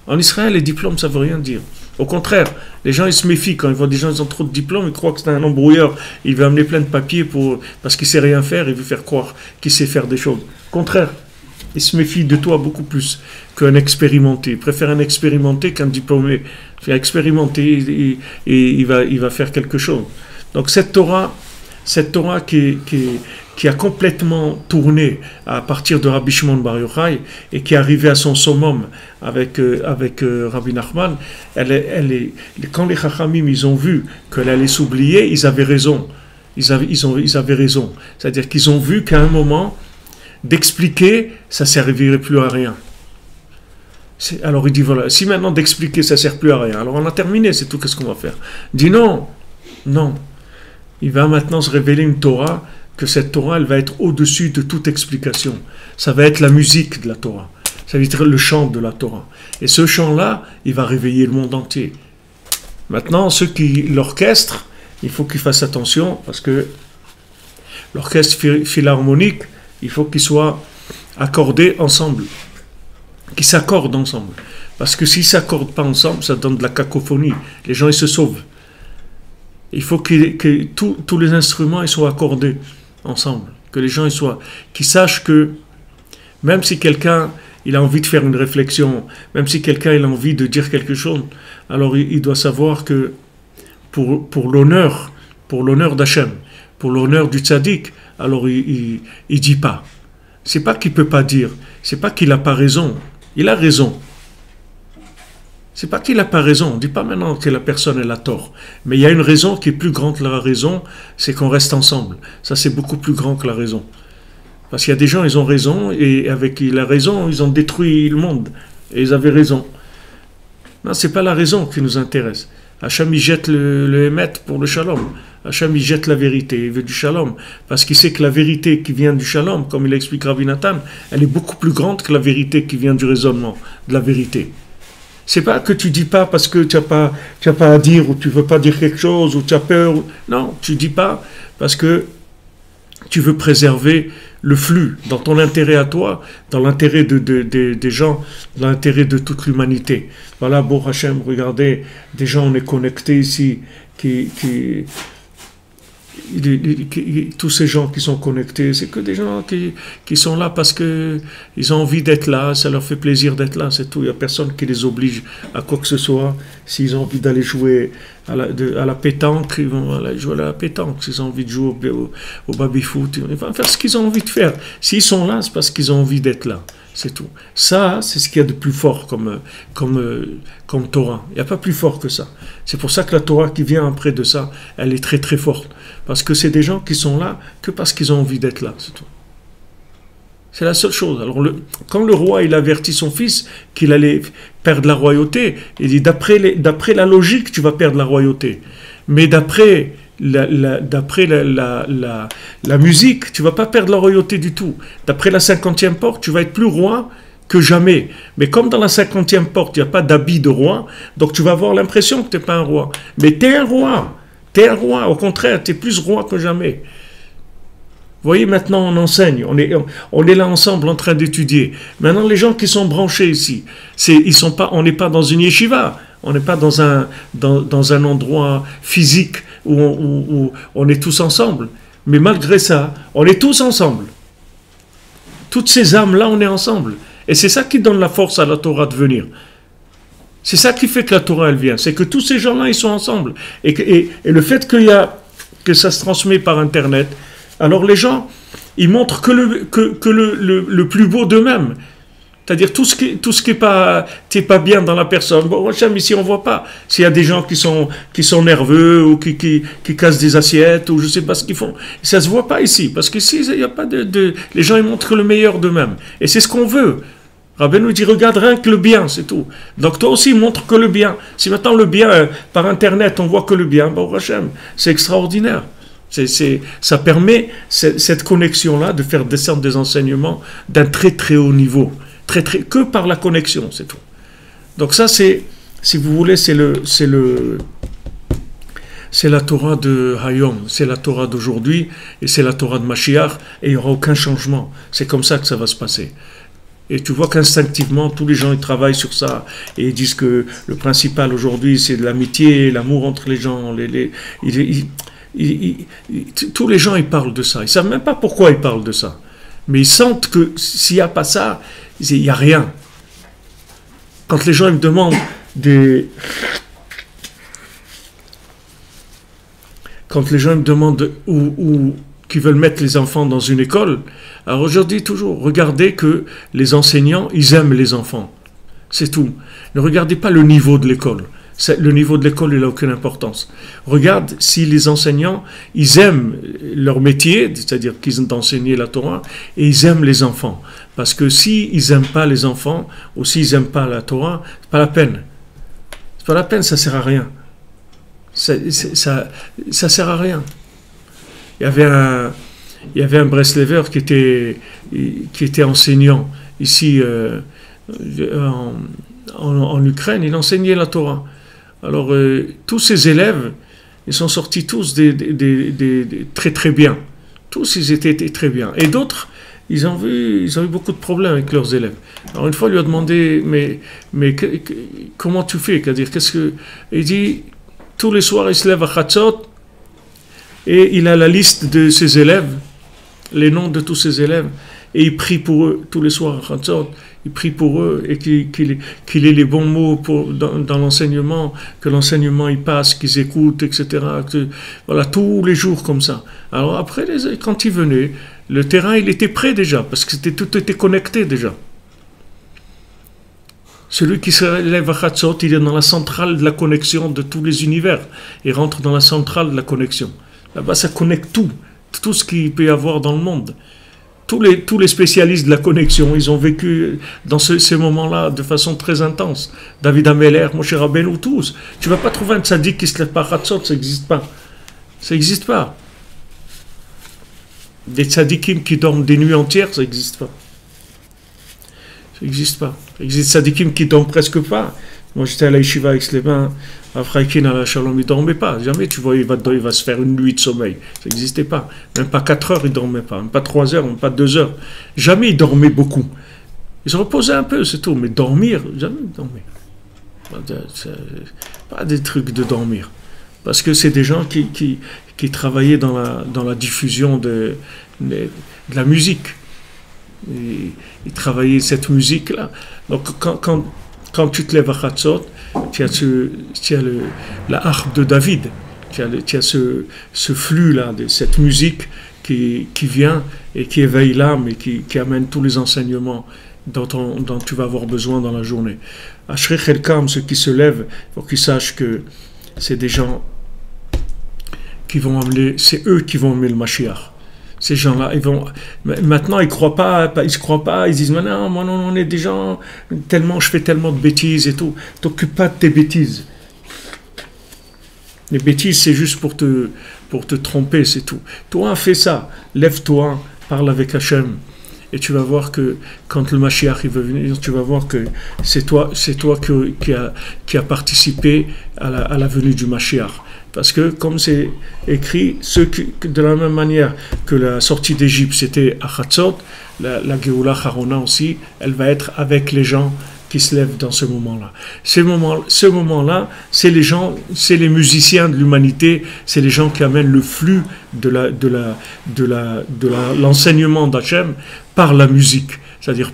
En Israël, les diplômes, ça ne veut rien dire. Au contraire, les gens, ils se méfient. Quand ils voient des gens qui ont trop de diplômes, ils croient que c'est un embrouilleur. Il veut amener plein de papiers parce qu'il ne sait rien faire, il veut faire croire qu'il sait faire des choses. Au contraire, il se méfie de toi beaucoup plus qu'un expérimenté. Il préfère un expérimenté qu'un diplômé. Il va expérimenter et il va faire quelque chose. Donc cette Torah qui a complètement tourné à partir de Rabbi Shimon Bar Yochai et qui est arrivée à son summum avec Rabbi Nachman, quand les Chachamim ils ont vu qu'elle allait s'oublier, ils avaient raison. Ils avaient raison. C'est-à-dire qu'ils ont vu qu'à un moment, d'expliquer, ça ne servirait plus à rien. Alors il dit voilà, si maintenant d'expliquer ça ne sert plus à rien, alors on a terminé, c'est tout, qu'est-ce qu'on va faire? Il dit non. Il va maintenant se révéler une Torah, que cette Torah, elle va être au-dessus de toute explication. Ça va être la musique de la Torah. Ça va être le chant de la Torah. Et ce chant-là, il va réveiller le monde entier. Maintenant, ceux qui l'orchestrent, il faut qu'ils fassent attention, parce que l'orchestre philharmonique, il faut qu'il soit accordé ensemble. Qu'ils s'accordent ensemble. Parce que s'ils ne s'accordent pas ensemble, ça donne de la cacophonie. Les gens, ils se sauvent. Il faut que tous les instruments ils soient accordés ensemble. Que les gens qu'ils sachent que même si quelqu'un il a envie de faire une réflexion, même si quelqu'un il a envie de dire quelque chose, alors il doit savoir que pour l'honneur d'Hachem, pour l'honneur du tzaddik, alors il dit pas. C'est pas qu'il peut pas dire, c'est pas qu'il a pas raison. Il a raison. C'est pas qu'il n'a pas raison, on ne dit pas maintenant que la personne elle a tort. Mais il y a une raison qui est plus grande que la raison, c'est qu'on reste ensemble. Ça c'est beaucoup plus grand que la raison. Parce qu'il y a des gens, ils ont raison, et avec la raison, ils ont détruit le monde. Et ils avaient raison. Non, c'est pas la raison qui nous intéresse. Hachem il jette le émet pour le shalom. Hachem il jette la vérité, il veut du shalom. Parce qu'il sait que la vérité qui vient du shalom, comme il explique Rabbi Nathan, elle est beaucoup plus grande que la vérité qui vient du raisonnement, de la vérité. C'est pas que tu dis pas parce que tu n'as pas à dire, ou tu veux pas dire quelque chose, ou tu as peur. Non, tu dis pas parce que tu veux préserver le flux dans ton intérêt à toi, dans l'intérêt des gens, dans l'intérêt de toute l'humanité. Voilà, bon Hachem, regardez, des gens, on est connectés ici, tous ces gens qui sont connectés, c'est que des gens qui sont là parce qu'ils ont envie d'être là, ça leur fait plaisir d'être là, c'est tout. Il n'y a personne qui les oblige à quoi que ce soit. S'ils ont envie d'aller jouer à la pétanque, ils vont aller jouer à la pétanque. S'ils ont envie de jouer au baby-foot, ils vont faire ce qu'ils ont envie de faire. S'ils sont là, c'est parce qu'ils ont envie d'être là. C'est tout. Ça, c'est ce qu'il y a de plus fort comme Torah. Il n'y a pas plus fort que ça. C'est pour ça que la Torah qui vient après de ça, elle est très très forte. Parce que c'est des gens qui sont là que parce qu'ils ont envie d'être là. C'est tout. C'est la seule chose. Alors, quand le roi il avertit son fils qu'il allait perdre la royauté, il dit d'après la logique, tu vas perdre la royauté. Mais d'après la musique, tu ne vas pas perdre la royauté du tout. D'après la 50e porte, tu vas être plus roi que jamais. Mais comme dans la 50e porte, il n'y a pas d'habit de roi, donc tu vas avoir l'impression que tu n'es pas un roi. Mais tu es un roi. Tu es un roi. Au contraire, tu es plus roi que jamais. Vous voyez, maintenant on enseigne, on est là ensemble en train d'étudier. Maintenant les gens qui sont branchés ici, on n'est pas dans une yeshiva, on n'est pas dans un endroit physique où on est tous ensemble. Mais malgré ça, on est tous ensemble. Toutes ces âmes-là, on est ensemble. Et c'est ça qui donne la force à la Torah de venir. C'est ça qui fait que la Torah, elle vient. C'est que tous ces gens-là, ils sont ensemble. Et le fait que ça se transmet par Internet, Alors les gens, ils montrent que le plus beau d'eux-mêmes. C'est-à-dire tout ce qui est pas bien dans la personne. Bon, ici on voit pas. S'il y a des gens qui sont nerveux ou qui cassent des assiettes ou je sais pas ce qu'ils font, ça se voit pas ici parce qu'ici il y a pas les gens ils montrent que le meilleur d'eux-mêmes et c'est ce qu'on veut. Rabbi nous dit regarde rien que le bien, c'est tout. Donc toi aussi montre que le bien. Si maintenant le bien par internet on voit que le bien, bon Hachem, c'est extraordinaire. Ça permet cette connexion-là de faire descendre des enseignements d'un très très haut niveau. Que par la connexion, c'est tout. Donc ça, si vous voulez, c'est la Torah de Hayom, c'est la Torah d'aujourd'hui, et c'est la Torah de Mashiach, et il n'y aura aucun changement. C'est comme ça que ça va se passer. Et tu vois qu'instinctivement, tous les gens ils travaillent sur ça, et ils disent que le principal aujourd'hui, c'est de l'amitié, l'amour entre les gens. Tous les gens, ils parlent de ça. Ils ne savent même pas pourquoi ils parlent de ça. Mais ils sentent que s'il n'y a pas ça, il n'y a rien. Quand les gens me demandent où qu'ils veulent mettre les enfants dans une école, alors je dis toujours, regardez que les enseignants, ils aiment les enfants. C'est tout. Ne regardez pas le niveau de l'école. Le niveau de l'école, il n'a aucune importance. Regarde si les enseignants, ils aiment leur métier, c'est-à-dire qu'ils ont enseigné la Torah, et ils aiment les enfants. Parce que s'ils n'aiment pas les enfants, ou s'ils n'aiment pas la Torah, c'est pas la peine. C'est pas la peine, ça ne sert à rien. Ça sert à rien. Il y avait un Breslever qui était enseignant ici en Ukraine, il enseignait la Torah. Alors, tous ces élèves, ils sont sortis tous très très bien. Tous, ils étaient très bien. Et d'autres, ils ont eu beaucoup de problèmes avec leurs élèves. Alors, une fois, il lui a demandé, mais comment tu fais? C'est-à-dire, il dit, tous les soirs, il se lève à Chatzot, et il a la liste de ses élèves, les noms de tous ses élèves, et il prie pour eux tous les soirs à Chatzot. Il prie pour eux et qu'il ait les bons mots dans l'enseignement, que l'enseignement il passe, qu'ils écoutent, etc. Voilà, tous les jours comme ça. Alors après, quand ils venaient, le terrain il était prêt déjà, parce que tout était connecté déjà. Celui qui se lève à Chatzot, il est dans la centrale de la connexion de tous les univers. Il rentre dans la centrale de la connexion. Là-bas, ça connecte tout ce qu'il peut y avoir dans le monde. Tous les spécialistes de la connexion, ils ont vécu dans ces moments-là de façon très intense. David Ameller, Moshe Rabbeinu, tous. Tu ne vas pas trouver un tzaddik qui se lève par Chatzot, ça n'existe pas. Ça n'existe pas. Des tzaddikim qui dorment des nuits entières, ça n'existe pas. Ça n'existe pas. Il existe des tzaddikim qui dorment presque pas. Moi, j'étais à la yeshiva avec les mains, à Fraikin, à la Shalom, il ne dormait pas. Jamais tu vois, il va se faire une nuit de sommeil. Ça n'existait pas. Même pas 4 heures, il ne dormait pas. Même pas 3 heures, même pas 2 heures. Jamais il dormait beaucoup. Il se reposait un peu, c'est tout. Mais dormir, jamais il dormait. Pas des trucs de dormir. Parce que c'est des gens qui travaillaient dans la diffusion de la musique. Ils travaillaient cette musique-là. Donc, quand tu te lèves à Chatzot, tu as la harpe de David, tu as ce flux-là, de cette musique qui vient et qui éveille l'âme et qui amène tous les enseignements dont tu vas avoir besoin dans la journée. Ashrei Chelkam, ceux qui se lèvent, pour qu'ils sachent que c'est des gens qui vont amener, c'est eux qui vont amener le Mashiach. Ces gens-là, maintenant ils se croient pas, ils disent non, moi non, on est des gens je fais tellement de bêtises et tout. T'occupes pas de tes bêtises. Les bêtises, c'est juste pour te tromper, c'est tout. Toi, fais ça, lève-toi, parle avec Hachem, et tu vas voir que quand le Mashiach il veut venir, tu vas voir que c'est toi qui a participé à la venue du Mashiach. Parce que, comme c'est écrit, de la même manière que la sortie d'Égypte, c'était à Chatzot, la Géoula Harona aussi, elle va être avec les gens qui se lèvent dans ce moment-là. Ce moment-là, c'est les musiciens de l'humanité, c'est les gens qui amènent le flux de l'enseignement d'Hachem par la musique. C'est-à-dire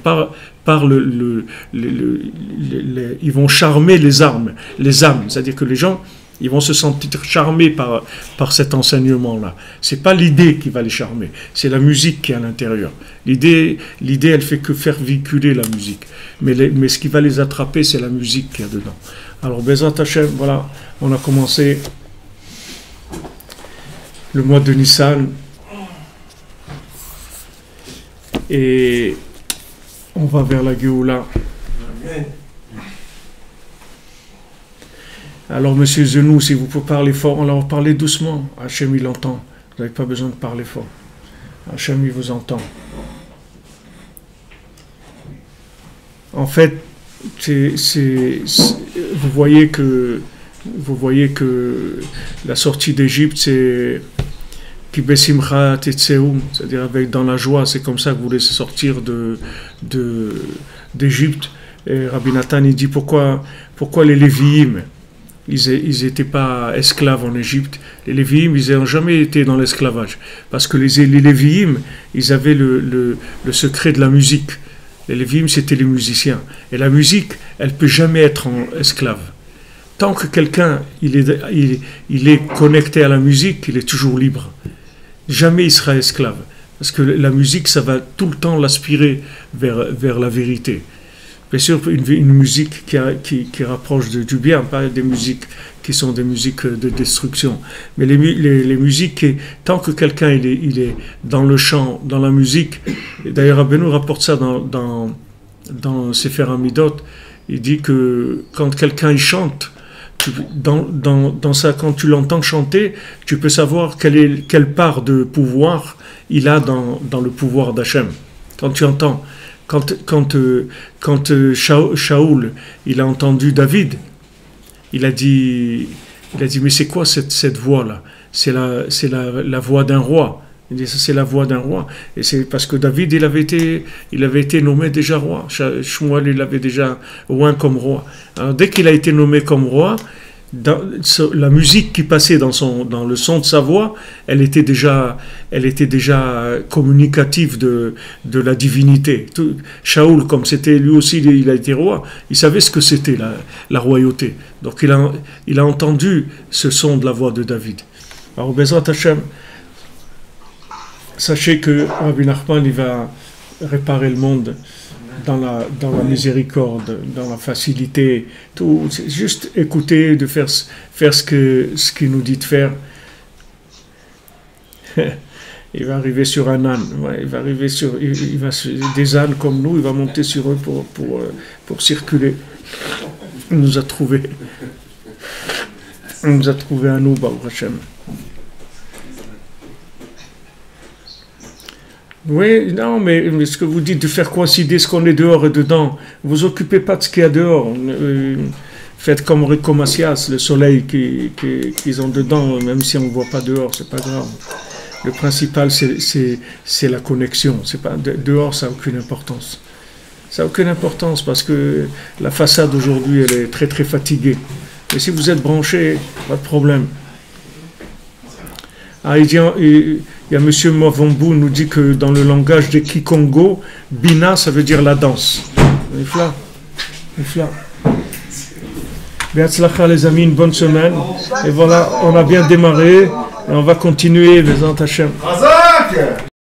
ils vont charmer les âmes. C'est-à-dire que les gens, Ils vont se sentir charmés par cet enseignement-là. C'est pas l'idée qui va les charmer, c'est la musique qui est à l'intérieur. L'idée, elle fait que faire véhiculer la musique. Mais ce qui va les attraper, c'est la musique qu'il y a dedans. Alors, Bezrat Hashem, voilà, on a commencé le mois de Nissan. Et on va vers la Géoula. Alors, monsieur Zenou, si vous pouvez parler fort, alors parlez doucement. Hachem, il entend. Vous n'avez pas besoin de parler fort. Hachem, il vous entend. En fait, vous voyez que la sortie d'Égypte, c'est Ki besimcha tetzeum, c'est-à-dire dans la joie. C'est comme ça que vous laissez sortir d'Égypte. Et Rabbi Nathan, il dit pourquoi les Lévi'im, ils n'étaient pas esclaves en Égypte. Les Lévi'im, ils n'ont jamais été dans l'esclavage. Parce que les Lévi'im, ils avaient le secret de la musique. Les Lévi'im, c'était les musiciens. Et la musique, elle ne peut jamais être en esclave. Tant que quelqu'un il est connecté à la musique, il est toujours libre. Jamais il sera esclave. Parce que la musique, ça va tout le temps l'aspirer vers la vérité. Bien sûr, une musique qui rapproche du bien, pas des musiques qui sont des musiques de destruction. Mais les musiques, tant que quelqu'un il est dans le chant, dans la musique, d'ailleurs Rabbeinu rapporte ça dans Sefer Hamidot, il dit que quand quelqu'un il chante, dans ça, quand tu l'entends chanter, tu peux savoir quelle part de pouvoir il a dans le pouvoir d'Hachem. Quand tu entends, quand Shaoul il a entendu David, il a dit mais c'est quoi cette voix-là? C'est la voix d'un roi. Il dit c'est la voix d'un roi. Et c'est parce que David il avait été nommé déjà roi. Shmuel il l'avait déjà oint comme roi. Alors dès qu'il a été nommé comme roi, la musique qui passait dans le son de sa voix, elle était déjà communicative de la divinité. Shaoul, comme c'était lui aussi, il a été roi, il savait ce que c'était la royauté. Donc il a entendu ce son de la voix de David. Alors Bezrat Hashem, sachez que Rabbi Nachman il va réparer le monde dans la miséricorde, dans la facilité, tout. C'est juste écouter, de faire ce qu'il nous dit de faire. Il va arriver sur un âne, il va arriver des ânes comme nous, il va monter sur eux pour circuler. Il nous a trouvé à nous, Baruch Hashem. Oui, non, mais ce que vous dites de faire coïncider ce qu'on est dehors et dedans, vous vous occupez pas de ce qu'il y a dehors. Faites comme Récomacias, le soleil qu'ils ont dedans, même si on ne voit pas dehors, c'est pas grave. Le principal, c'est la connexion. C'est pas, dehors, ça n'a aucune importance. Ça n'a aucune importance parce que la façade aujourd'hui, elle est très très fatiguée. Mais si vous êtes branché, pas de problème. Ah, il y a M. Mavambou nous dit que dans le langage des Kikongo, Bina, ça veut dire la danse. Ifla. Be'atzlacha les amis, une bonne semaine. Et voilà, on a bien démarré et on va continuer, Bezrat Hashem.